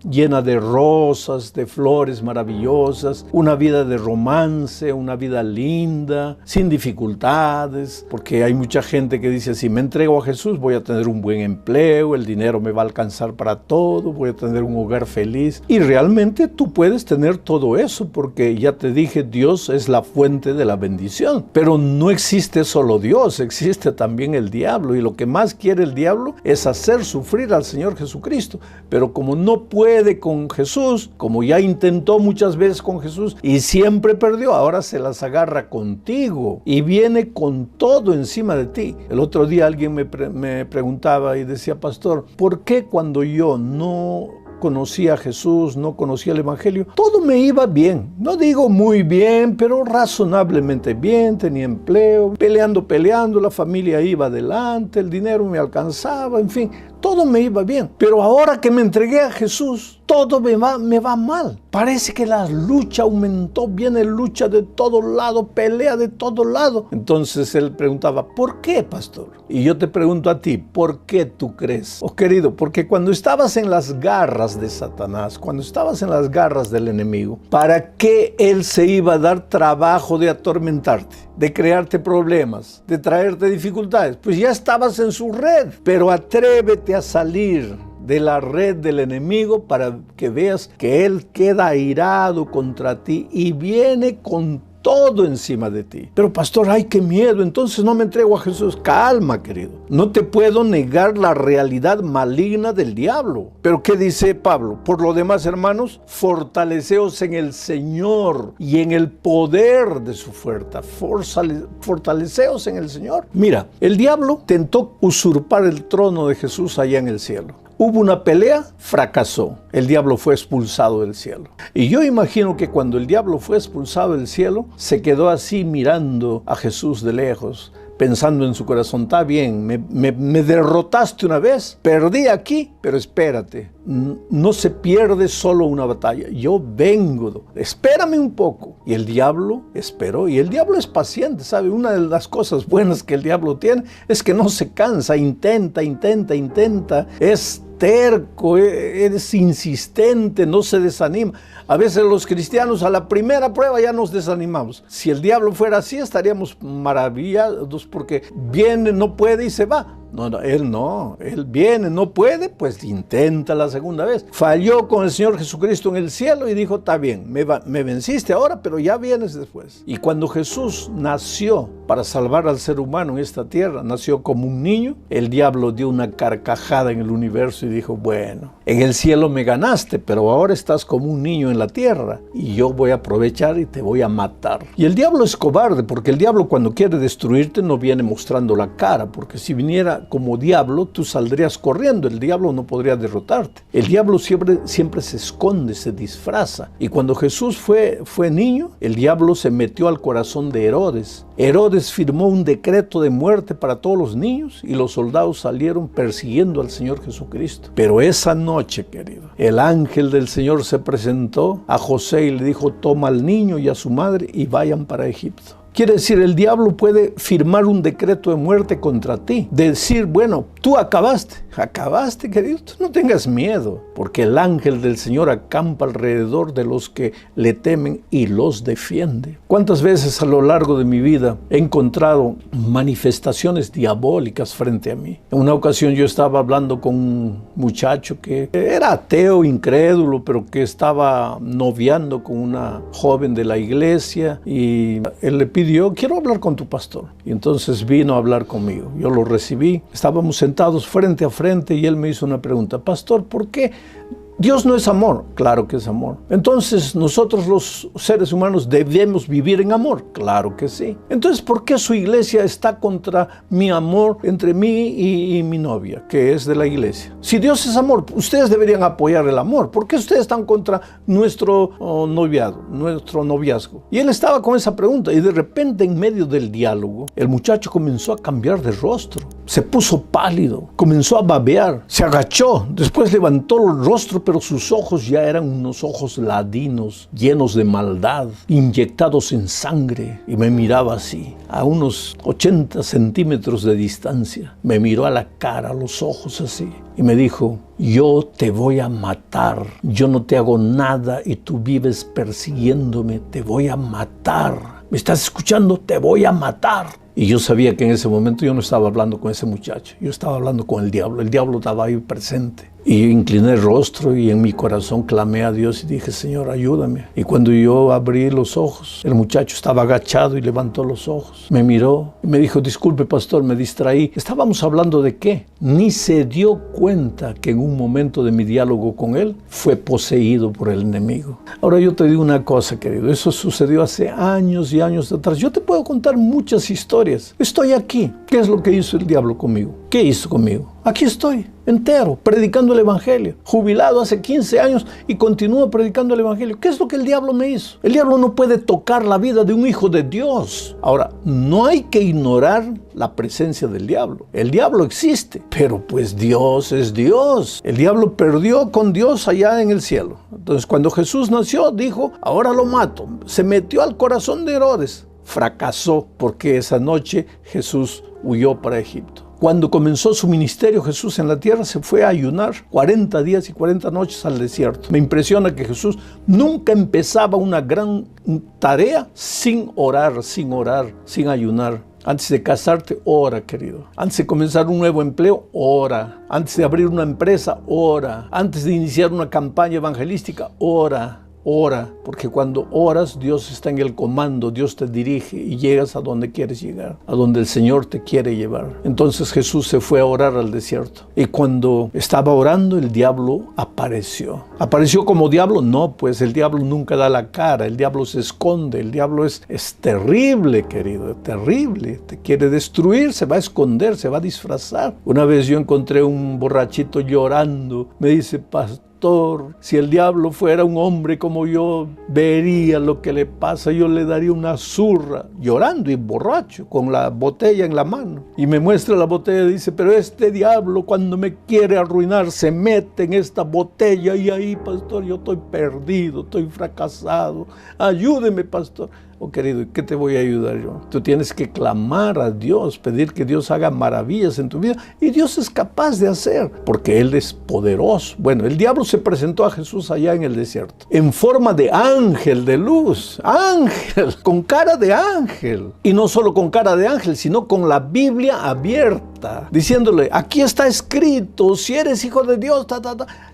llena de rosas, de flores maravillosas, una vida de romance, una vida linda, sin dificultades, porque hay mucha gente que dice, si me entrego a Jesús voy a tener un buen empleo, el dinero me va a alcanzar para todo, voy a tener un hogar feliz. Y realmente tú puedes tener todo eso, porque ya te dije, Dios es la fuente de la bendición. Pero no existe solo Dios, existe también el diablo, y lo que más quiere el diablo es hacer sufrir al Señor Jesucristo. Pero como no puede con Jesús, como ya intentó muchas veces con Jesús y siempre perdió, ahora se las agarra contigo y viene con todo encima de ti. El otro día alguien me preguntaba y decía, pastor, ¿por qué cuando yo no conocía a Jesús, no conocía el Evangelio, todo me iba bien? No digo muy bien, pero razonablemente bien, tenía empleo, peleando, la familia iba adelante, el dinero me alcanzaba, en fin, todo me iba bien. Pero ahora que me entregué a Jesús, todo me va mal. Parece que la lucha aumentó, viene lucha de todo lado, pelea de todo lado. Entonces él preguntaba, ¿por qué, pastor? Y yo te pregunto a ti, ¿por qué tú crees? Oh, querido, porque cuando estabas en las garras de Satanás, cuando estabas en las garras del enemigo, ¿para qué él se iba a dar trabajo de atormentarte, de crearte problemas, de traerte dificultades? Pues ya estabas en su red, pero atrévete a salir de la red del enemigo para que veas que él queda airado contra ti y viene con todo encima de ti. Pero pastor, ay, qué miedo, entonces no me entrego a Jesús. Calma, querido. No te puedo negar la realidad maligna del diablo. Pero ¿qué dice Pablo? Por lo demás, hermanos, fortaleceos en el Señor y en el poder de su fuerza. Fortaleceos en el Señor. Mira, el diablo tentó usurpar el trono de Jesús allá en el cielo. Hubo una pelea, fracasó. El diablo fue expulsado del cielo. Y yo imagino que cuando el diablo fue expulsado del cielo, se quedó así mirando a Jesús de lejos, pensando en su corazón, está bien, me derrotaste una vez, perdí aquí, pero espérate, no se pierde solo una batalla, yo vengo, espérame un poco. Y el diablo esperó, y el diablo es paciente, ¿sabe? Una de las cosas buenas que el diablo tiene es que no se cansa, intenta, es terco, eres insistente, no se desanima. A veces los cristianos a la primera prueba ya nos desanimamos. Si el diablo fuera así, estaríamos maravillados porque viene, no puede y se va. No, él viene, no puede, pues intenta la segunda vez. Falló con el Señor Jesucristo en el cielo y dijo, está bien, me venciste ahora, pero ya vienes después. Y cuando Jesús nació para salvar al ser humano en esta tierra, nació como un niño, el diablo dio una carcajada en el universo y dijo, bueno, en el cielo me ganaste, pero ahora estás como un niño en la tierra y yo voy a aprovechar y te voy a matar. Y el diablo es cobarde, porque el diablo cuando quiere destruirte no viene mostrando la cara, porque si viniera como diablo, tú saldrías corriendo, el diablo no podría derrotarte. El diablo siempre se esconde, se disfraza. Y cuando Jesús fue niño, el diablo se metió al corazón de Herodes. Herodes firmó un decreto de muerte para todos los niños y los soldados salieron persiguiendo al Señor Jesucristo. Pero esa noche, querido, el ángel del Señor se presentó a José y le dijo, toma al niño y a su madre y vayan para Egipto. Quiere decir, el diablo puede firmar un decreto de muerte contra ti. Decir, bueno, tú acabaste, querido, tú no tengas miedo, porque el ángel del Señor acampa alrededor de los que le temen y los defiende. ¿Cuántas veces a lo largo de mi vida he encontrado manifestaciones diabólicas frente a mí? En una ocasión yo estaba hablando con un muchacho que era ateo, incrédulo, pero que estaba noviando con una joven de la iglesia y él le pidió, quiero hablar con tu pastor. Y entonces vino a hablar conmigo. Yo lo recibí, estábamos sentados frente a frente y él me hizo una pregunta, pastor, ¿por qué Dios no es amor? Claro que es amor. Entonces, nosotros los seres humanos debemos vivir en amor. Claro que sí. Entonces, ¿por qué su iglesia está contra mi amor entre mí y mi novia, que es de la iglesia? Si Dios es amor, ustedes deberían apoyar el amor. ¿Por qué ustedes están contra nuestro noviazgo? Y él estaba con esa pregunta y de repente, en medio del diálogo, el muchacho comenzó a cambiar de rostro. Se puso pálido, comenzó a babear, se agachó, después levantó el rostro, pero sus ojos ya eran unos ojos ladinos, llenos de maldad, inyectados en sangre, y me miraba así, a unos 80 centímetros de distancia. Me miró a la cara, a los ojos así, y me dijo, yo te voy a matar, yo no te hago nada y tú vives persiguiéndome, te voy a matar. ¿Me estás escuchando? Te voy a matar. Y yo sabía que en ese momento yo no estaba hablando con ese muchacho, yo estaba hablando con el diablo estaba ahí presente. Y yo incliné el rostro y en mi corazón clamé a Dios y dije, Señor, ayúdame. Y cuando yo abrí los ojos, el muchacho estaba agachado y levantó los ojos. Me miró y me dijo, disculpe, pastor, me distraí. ¿Estábamos hablando de qué? Ni se dio cuenta que en un momento de mi diálogo con él fue poseído por el enemigo. Ahora yo te digo una cosa, querido. Eso sucedió hace años y años atrás. Yo te puedo contar muchas historias. Estoy aquí. ¿Qué es lo que hizo el diablo conmigo? ¿Qué hizo conmigo? Aquí estoy, entero, predicando el evangelio, jubilado hace 15 años y continúo predicando el evangelio. ¿Qué es lo que el diablo me hizo? El diablo no puede tocar la vida de un hijo de Dios. Ahora, no hay que ignorar la presencia del diablo. El diablo existe, pero pues Dios es Dios. El diablo perdió con Dios allá en el cielo. Entonces, cuando Jesús nació, dijo, ahora lo mato. Se metió al corazón de Herodes. Fracasó porque esa noche Jesús huyó para Egipto. Cuando comenzó su ministerio Jesús en la tierra, se fue a ayunar 40 días y 40 noches al desierto. Me impresiona que Jesús nunca empezaba una gran tarea sin orar, sin ayunar. Antes de casarte, ora, querido. Antes de comenzar un nuevo empleo, ora. Antes de abrir una empresa, ora. Antes de iniciar una campaña evangelística, ora. Ora, porque cuando oras, Dios está en el comando, Dios te dirige y llegas a donde quieres llegar, a donde el Señor te quiere llevar. Entonces Jesús se fue a orar al desierto. Y cuando estaba orando, el diablo apareció. ¿Apareció como diablo? No, pues el diablo nunca da la cara, el diablo se esconde, el diablo es terrible, querido, terrible. Te quiere destruir, se va a esconder, se va a disfrazar. Una vez yo encontré un borrachito llorando, me dice, pastor, si el diablo fuera un hombre como yo, vería lo que le pasa, yo le daría una zurra, llorando y borracho, con la botella en la mano. Y me muestra la botella y dice, pero este diablo cuando me quiere arruinar se mete en esta botella y ahí, pastor, yo estoy perdido, estoy fracasado. Ayúdeme, pastor. Oh querido, ¿qué te voy a ayudar yo? Tú tienes que clamar a Dios, pedir que Dios haga maravillas en tu vida. Y Dios es capaz de hacer, porque Él es poderoso. Bueno, el diablo se presentó a Jesús allá en el desierto, en forma de ángel de luz. Ángel, con cara de ángel. Y no solo con cara de ángel, sino con la Biblia abierta, diciéndole, aquí está escrito, si eres hijo de Dios,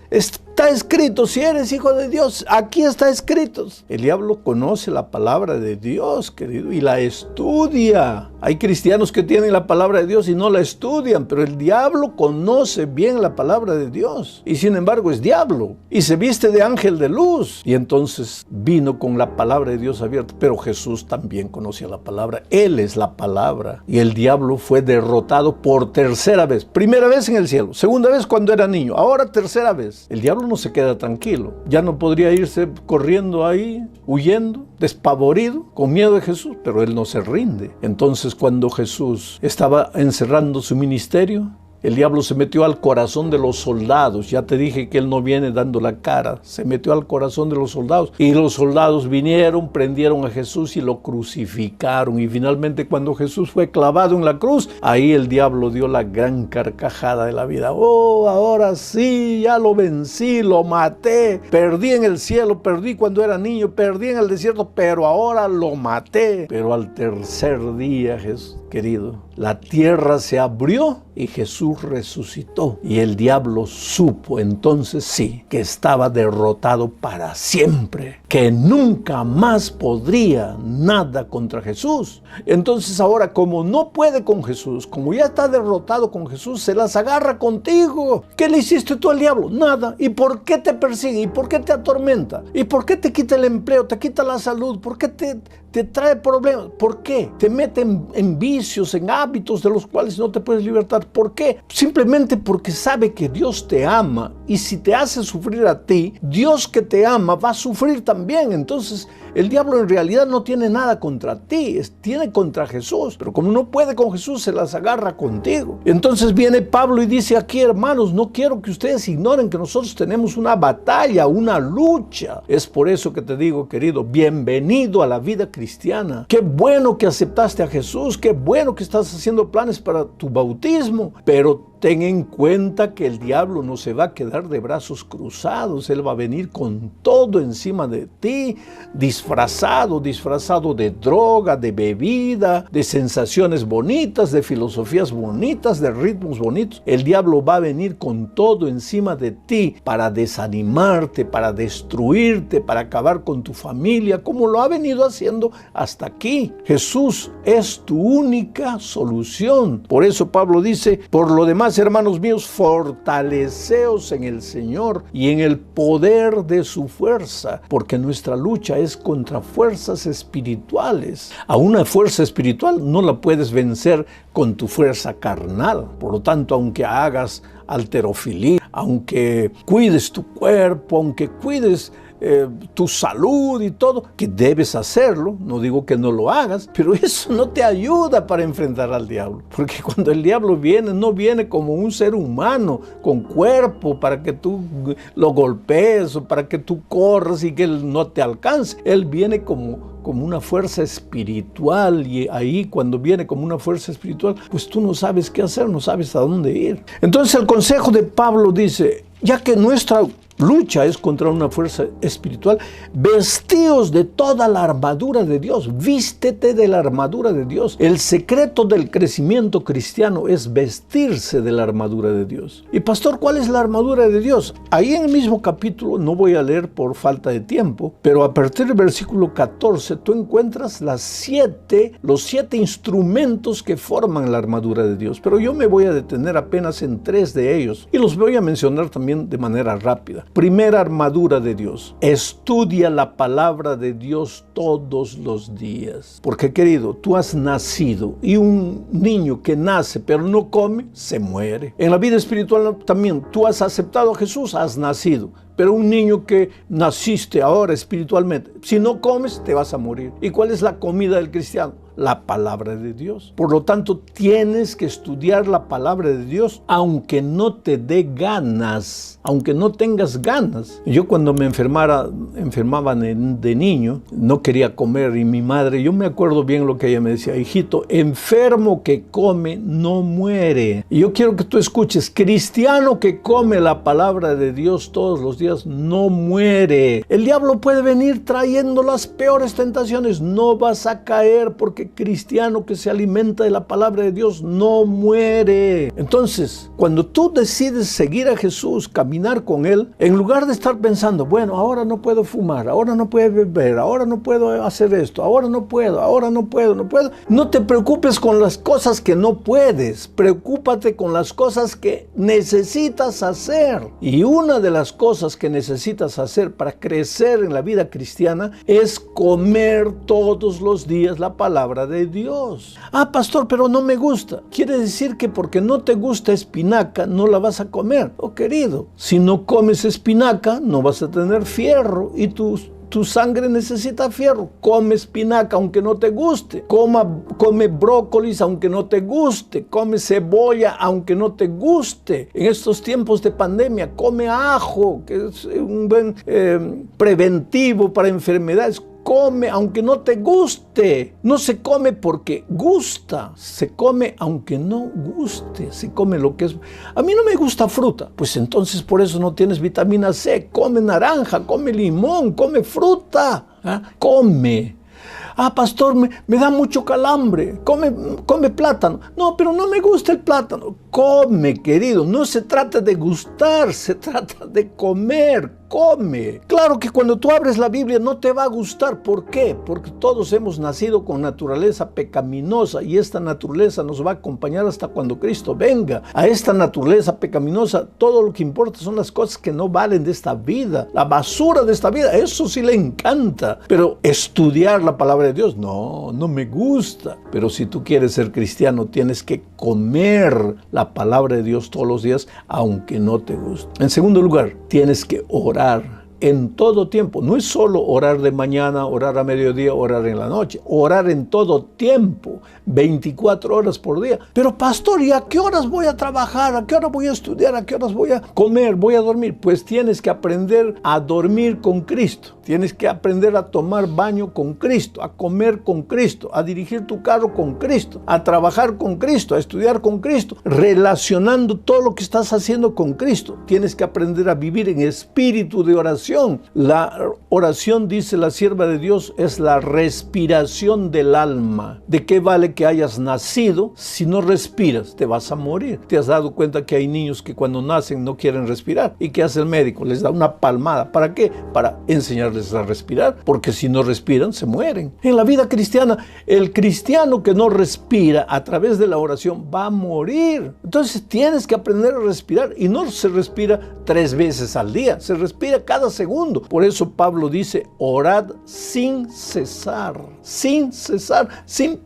está escrito, si eres hijo de Dios, aquí está escrito. El diablo conoce la palabra de Dios, querido, y la estudia. Hay cristianos que tienen la palabra de Dios y no la estudian, pero el diablo conoce bien la palabra de Dios. Y sin embargo es diablo, y se viste de ángel de luz. Y entonces vino con la palabra de Dios abierta. Pero Jesús también conocía la palabra. Él es la palabra. Y el diablo fue derrotado por tercera vez. Primera vez en el cielo, segunda vez cuando era niño, ahora tercera vez. El diablo no se queda tranquilo. Ya no podría irse corriendo ahí, huyendo, despavorido, con miedo de Jesús, pero él no se rinde. Entonces, cuando Jesús estaba encerrando su ministerio, el diablo se metió al corazón de los soldados. Ya te dije que él no viene dando la cara. Se metió al corazón de los soldados. Y los soldados vinieron, prendieron a Jesús y lo crucificaron. Y finalmente, cuando Jesús fue clavado en la cruz, ahí el diablo dio la gran carcajada de la vida. Oh, ahora sí, ya lo vencí, lo maté. Perdí en el cielo, perdí cuando era niño, perdí en el desierto, pero ahora lo maté. Pero al tercer día, Jesús, querido, la tierra se abrió y Jesús resucitó. Y el diablo supo entonces sí que estaba derrotado para siempre, que nunca más podría nada contra Jesús. Entonces ahora, como no puede con Jesús, como ya está derrotado con Jesús, se las agarra contigo. ¿Qué le hiciste tú al diablo? Nada. ¿Y por qué te persigue? ¿Y por qué te atormenta? ¿Y por qué te quita el empleo? ¿Te quita la salud? ¿Por qué te trae problemas? ¿Por qué? Te mete en vicios, en hábitos de los cuales no te puedes libertar. ¿Por qué? Simplemente porque sabe que Dios te ama, y si te hace sufrir a ti, Dios que te ama va a sufrir también. Entonces el diablo en realidad no tiene nada contra ti, tiene contra Jesús, pero como no puede con Jesús, se las agarra contigo. Entonces viene Pablo y dice aquí, hermanos, no quiero que ustedes ignoren que nosotros tenemos una batalla, una lucha. Es por eso que te digo, querido, bienvenido a la vida cristiana. Qué bueno que aceptaste a Jesús, qué bueno que estás haciendo planes para tu bautismo, pero ten en cuenta que el diablo no se va a quedar de brazos cruzados. Él va a venir con todo encima de ti, disfrazado de droga, de bebida, de sensaciones bonitas, de filosofías bonitas, de ritmos bonitos. El diablo va a venir con todo encima de ti para desanimarte, para destruirte, para acabar con tu familia, como lo ha venido haciendo hasta aquí. Jesús es tu única solución. Por eso Pablo dice, por lo demás, hermanos míos, fortaleceos en el Señor y en el poder de su fuerza, porque nuestra lucha es contra fuerzas espirituales. A una fuerza espiritual no la puedes vencer con tu fuerza carnal. Por lo tanto, aunque hagas halterofilia, aunque cuides tu cuerpo, aunque cuides tu salud y todo, que debes hacerlo, no digo que no lo hagas, pero eso no te ayuda para enfrentar al diablo, porque cuando el diablo viene, no viene como un ser humano con cuerpo para que tú lo golpees o para que tú corras y que él no te alcance. Él viene como una fuerza espiritual, y ahí cuando viene como una fuerza espiritual, pues tú no sabes qué hacer, no sabes a dónde ir. Entonces el consejo de Pablo dice, ya que nuestra lucha es contra una fuerza espiritual, vestíos de toda la armadura de Dios, vístete de la armadura de Dios. El secreto del crecimiento cristiano es vestirse de la armadura de Dios. Y pastor, ¿cuál es la armadura de Dios? Ahí en el mismo capítulo, no voy a leer por falta de tiempo, pero a partir del versículo 14 tú encuentras los 7 instrumentos que forman la armadura de Dios, pero yo me voy a detener apenas en 3 de ellos y los voy a mencionar también de manera rápida. Primera armadura de Dios: estudia la palabra de Dios todos los días. Porque, querido, tú has nacido, y un niño que nace pero no come, se muere. En la vida espiritual también, tú has aceptado a Jesús, has nacido, Pero un niño que naciste ahora espiritualmente, si no comes, te vas a morir. ¿Y cuál es la comida del cristiano? La palabra de Dios. Por lo tanto, tienes que estudiar la palabra de Dios, aunque no te dé ganas, aunque no tengas ganas. Yo cuando me enfermaba de niño, no quería comer, y mi madre, yo me acuerdo bien lo que ella me decía: hijito, enfermo que come no muere. Y yo quiero que tú escuches: cristiano que come la palabra de Dios todos los días no muere. El diablo puede venir trayendo las peores tentaciones, no vas a caer, porque cristiano que se alimenta de la palabra de Dios no muere. Entonces, cuando tú decides seguir a Jesús, caminar con Él, en lugar de estar pensando, bueno, ahora no puedo fumar, ahora no puedo beber, ahora no puedo hacer esto, ahora no puedo, no te preocupes con las cosas que no puedes, preocúpate con las cosas que necesitas hacer. Y una de las cosas que necesitas hacer para crecer en la vida cristiana es comer todos los días la palabra de Dios. Ah, pastor, pero no me gusta. Quiere decir que porque no te gusta espinaca, no la vas a comer. Oh, querido, si no comes espinaca, no vas a tener fierro, y tu sangre necesita fierro. Come espinaca aunque no te guste. Come brócolis aunque no te guste. Come cebolla aunque no te guste. En estos tiempos de pandemia, come ajo, que es un buen preventivo para enfermedades. Come aunque no te guste. No se come porque gusta. Se come aunque no guste. Se come lo que es. A mí no me gusta fruta. Pues entonces por eso no tienes vitamina C. Come naranja, come limón, come fruta. ¿Ah? Come. Ah, pastor, me da mucho calambre. Come plátano. No, pero no me gusta el plátano. Come, querido. No se trata de gustar, se trata de comer. Come. Claro que cuando tú abres la Biblia no te va a gustar. ¿Por qué? Porque todos hemos nacido con naturaleza pecaminosa, y esta naturaleza nos va a acompañar hasta cuando Cristo venga. A esta naturaleza pecaminosa todo lo que importa son las cosas que no valen de esta vida, la basura de esta vida. Eso sí le encanta. Pero estudiar la palabra de Dios, no me gusta. Pero si tú quieres ser cristiano, tienes que comer la palabra de Dios todos los días, aunque no te guste. En segundo lugar, tienes que orar en todo tiempo. No es solo orar de mañana, orar a mediodía, orar en la noche. Orar en todo tiempo, 24 horas por día. Pero pastor, ¿y a qué horas voy a trabajar? ¿A qué hora voy a estudiar? ¿A qué horas voy a comer? ¿Voy a dormir? Pues tienes que aprender a dormir con Cristo. Tienes que aprender a tomar baño con Cristo, a comer con Cristo, a dirigir tu carro con Cristo, a trabajar con Cristo, a estudiar con Cristo, relacionando todo lo que estás haciendo con Cristo. Tienes que aprender a vivir en espíritu de oración. La oración, dice la sierva de Dios, es la respiración del alma. ¿De qué vale que hayas nacido si no respiras? Te vas a morir. ¿Te has dado cuenta que hay niños que cuando nacen no quieren respirar? ¿Y qué hace el médico? Les da una palmada. ¿Para qué? Para enseñarles a respirar, porque si no respiran se mueren. En la vida cristiana, el cristiano que no respira a través de la oración va a morir. Entonces tienes que aprender a respirar, y no se respira 3 veces al día, se respira cada segundo. Por eso Pablo dice: orad sin cesar, sin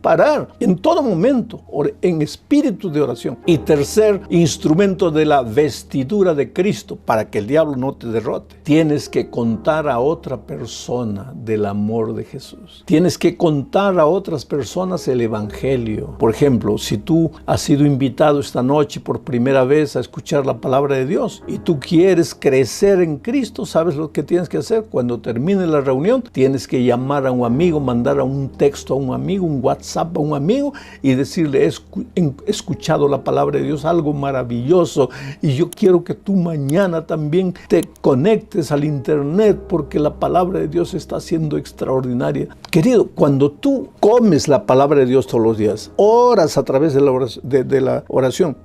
parar, en todo momento, en espíritu de oración. Y tercer instrumento de la vestidura de Cristo, para que el diablo no te derrote, tienes que contar a otra persona del amor de Jesús. Tienes que contar a otras personas el evangelio. Por ejemplo, si tú has sido invitado esta noche por primera vez a escuchar la palabra de Dios y tú quieres crecer en Cristo, ¿sabes lo que tienes que hacer? Cuando termine la reunión, tienes que llamar a un amigo, mandar un texto a un amigo, un WhatsApp a un amigo, y decirle: he escuchado la palabra de Dios, algo maravilloso, y yo quiero que tú mañana también te conectes al internet, porque la palabra de Dios está siendo extraordinaria. Querido, cuando tú comes la palabra de Dios todos los días, oras a través de la oración,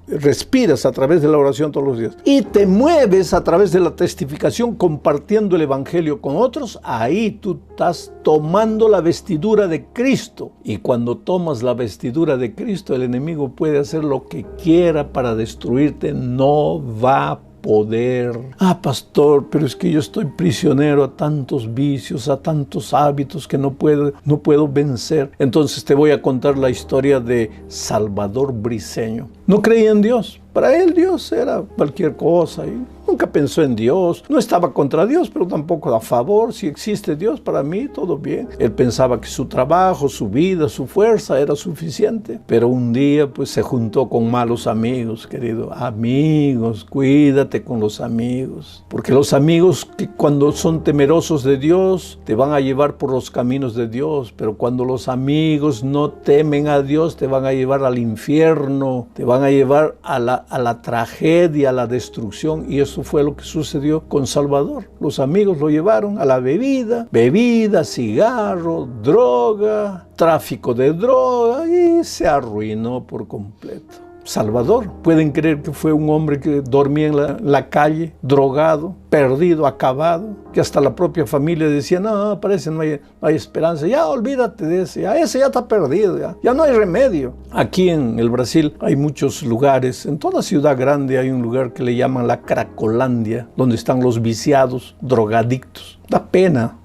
respiras a través de la oración todos los días, y te mueves a través de la testificación compartiendo el evangelio con otros, ahí tú estás tomando la vestidura de Cristo. Y cuando tomas la vestidura de Cristo, el enemigo puede hacer lo que quiera para destruirte, no va a poder. Ah, pastor, pero es que yo estoy prisionero a tantos vicios, a tantos hábitos que no puedo vencer. Entonces te voy a contar la historia de Salvador Briceño. No creía en Dios. Para él Dios era cualquier cosa y nunca pensó en Dios. No estaba contra Dios, pero tampoco a favor. Si existe Dios, para mí todo bien. Él pensaba que su trabajo, su vida, su fuerza era suficiente. Pero un día pues se juntó con malos amigos, querido. Amigos, cuídate con los amigos. Porque los amigos que cuando son temerosos de Dios, te van a llevar por los caminos de Dios. Pero cuando los amigos no temen a Dios, te van a llevar al infierno. Te van a llevar a la tragedia, a la destrucción, y eso fue lo que sucedió con Salvador. Los amigos lo llevaron a la bebida, cigarro, droga, tráfico de droga, y se arruinó por completo. Salvador, pueden creer que fue un hombre que dormía en la calle, drogado, perdido, acabado, que hasta la propia familia decía, no, parece no hay esperanza, ya olvídate de ese ya está perdido, ya no hay remedio. Aquí en el Brasil hay muchos lugares, en toda ciudad grande hay un lugar que le llaman la Cracolandia, donde están los viciados, drogadictos. Da pena.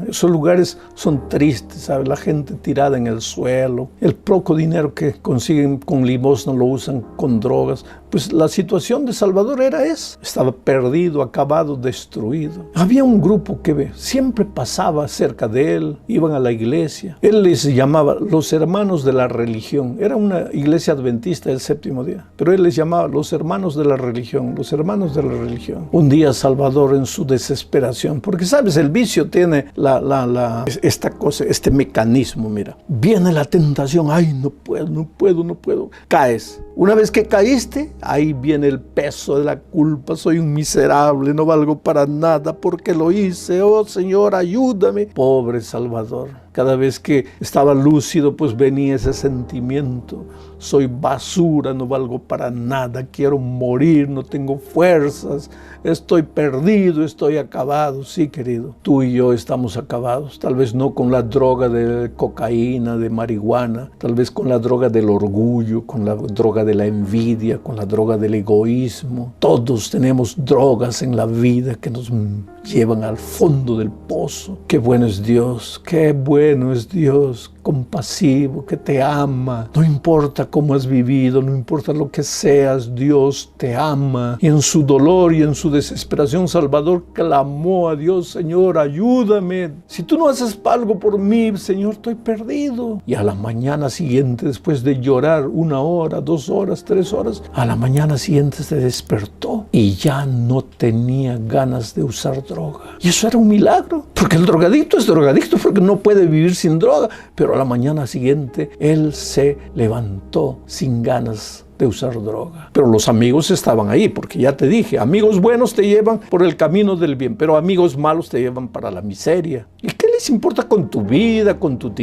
Esos lugares son tristes, ¿sabes? La gente tirada en el suelo, el poco dinero que consiguen con limosna lo usan con drogas. Pues la situación de Salvador era esa. Estaba perdido, acabado, destruido. Había un grupo que siempre pasaba cerca de él, iban a la iglesia. Él les llamaba los hermanos de la religión. Era una iglesia adventista del séptimo día, pero él les llamaba los hermanos de la religión, los hermanos de la religión. Un día Salvador, en su desesperación, porque sabes, el vicio tiene esta cosa, este mecanismo, mira. Viene la tentación, ay, no puedo. Caes. Una vez que caíste, ahí viene el peso de la culpa. Soy un miserable, no valgo para nada porque lo hice. Oh Señor, ayúdame. Pobre Salvador. Cada vez que estaba lúcido, pues venía ese sentimiento. Soy basura, no valgo para nada, quiero morir, no tengo fuerzas, estoy perdido, estoy acabado. Sí, querido, tú y yo estamos acabados. Tal vez no con la droga de cocaína, de marihuana, tal vez con la droga del orgullo, con la droga de la envidia, con la droga del egoísmo. Todos tenemos drogas en la vida que nos llevan al fondo del pozo. Qué bueno es Dios, qué bueno es Dios, compasivo, que te ama. No importa cómo has vivido, no importa lo que seas, Dios te ama. Y en su dolor y en su desesperación, Salvador clamó a Dios, Señor, ayúdame. Si tú no haces algo por mí, Señor, estoy perdido. Y a la mañana siguiente, después de llorar 1 hora, 2 horas, 3 horas, a la mañana siguiente se despertó y ya no tenía ganas de usar droga. Y eso era un milagro, porque el drogadicto es drogadicto porque no puede vivir sin droga, pero a la mañana siguiente él se levantó sin ganas de usar droga. Pero los amigos estaban ahí, porque ya te dije, amigos buenos te llevan por el camino del bien, pero amigos malos te llevan para la miseria. ¿Y qué les importa con tu vida, con tu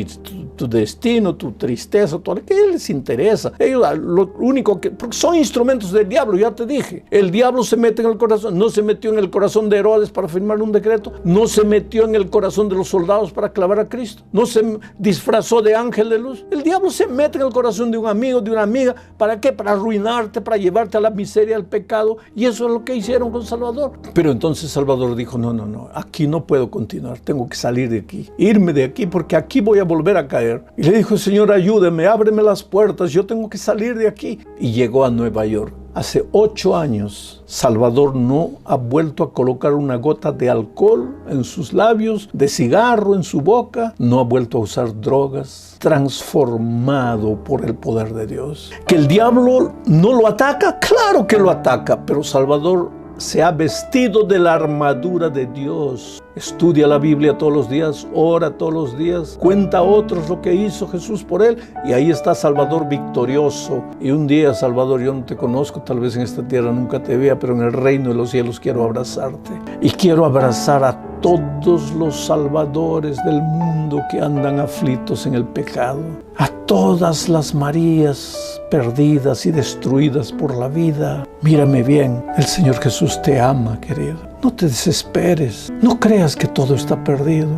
destino, tu tristeza, todo? ¿Qué les interesa? Ellos lo único que... porque son instrumentos del diablo, ya te dije. El diablo se mete en el corazón, no se metió en el corazón de Herodes para firmar un decreto, no se metió en el corazón de los soldados para clavar a Cristo, no se disfrazó de ángel de luz. El diablo se mete en el corazón de un amigo, de una amiga, ¿para qué? Para arruinarte, para llevarte a la miseria, al pecado, y eso es lo que hicieron con Salvador. Pero entonces Salvador dijo, no, aquí no puedo continuar, tengo que salir de aquí, irme de aquí, porque aquí voy a volver a caer. Y le dijo, Señor, ayúdeme, ábreme las puertas, yo tengo que salir de aquí. Y llegó a Nueva York. Hace 8 años, Salvador no ha vuelto a colocar una gota de alcohol en sus labios, de cigarro en su boca, no ha vuelto a usar drogas, transformado por el poder de Dios. ¿Que el diablo no lo ataca? Claro que lo ataca, pero Salvador se ha vestido de la armadura de Dios. Estudia la Biblia todos los días, ora todos los días, cuenta a otros lo que hizo Jesús por él, y ahí está Salvador victorioso. Y un día, Salvador, yo no te conozco, tal vez en esta tierra nunca te vea, pero en el reino de los cielos quiero abrazarte. Y quiero abrazar a todos los salvadores del mundo que andan aflitos en el pecado, a todas las Marías perdidas y destruidas por la vida. Mírame bien, el Señor Jesús te ama, querido. No te desesperes, no creas que todo está perdido.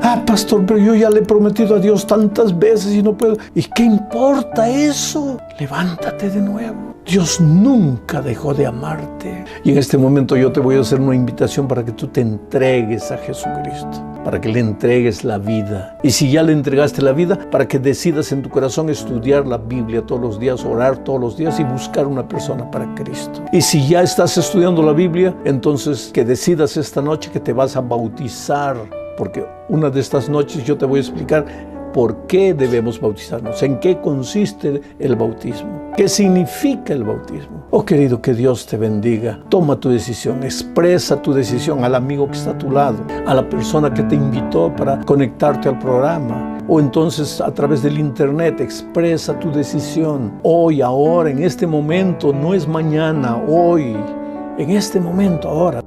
Ah, pastor, pero yo ya le he prometido a Dios tantas veces y no puedo. ¿Y qué importa eso? Levántate de nuevo. Dios nunca dejó de amarte. Y en este momento yo te voy a hacer una invitación para que tú te entregues a Jesucristo, para que le entregues la vida. Y si ya le entregaste la vida, para que decidas en tu corazón estudiar la Biblia todos los días, orar todos los días y buscar una persona para Cristo. Y si ya estás estudiando la Biblia, entonces que decidas esta noche que te vas a bautizar, porque una de estas noches yo te voy a explicar por qué debemos bautizarnos, en qué consiste el bautismo, qué significa el bautismo. Oh querido, que Dios te bendiga. Toma tu decisión, expresa tu decisión al amigo que está a tu lado, a la persona que te invitó para conectarte al programa, o entonces a través del internet. Expresa tu decisión hoy, ahora, en este momento. No es mañana, hoy, en este momento, ahora.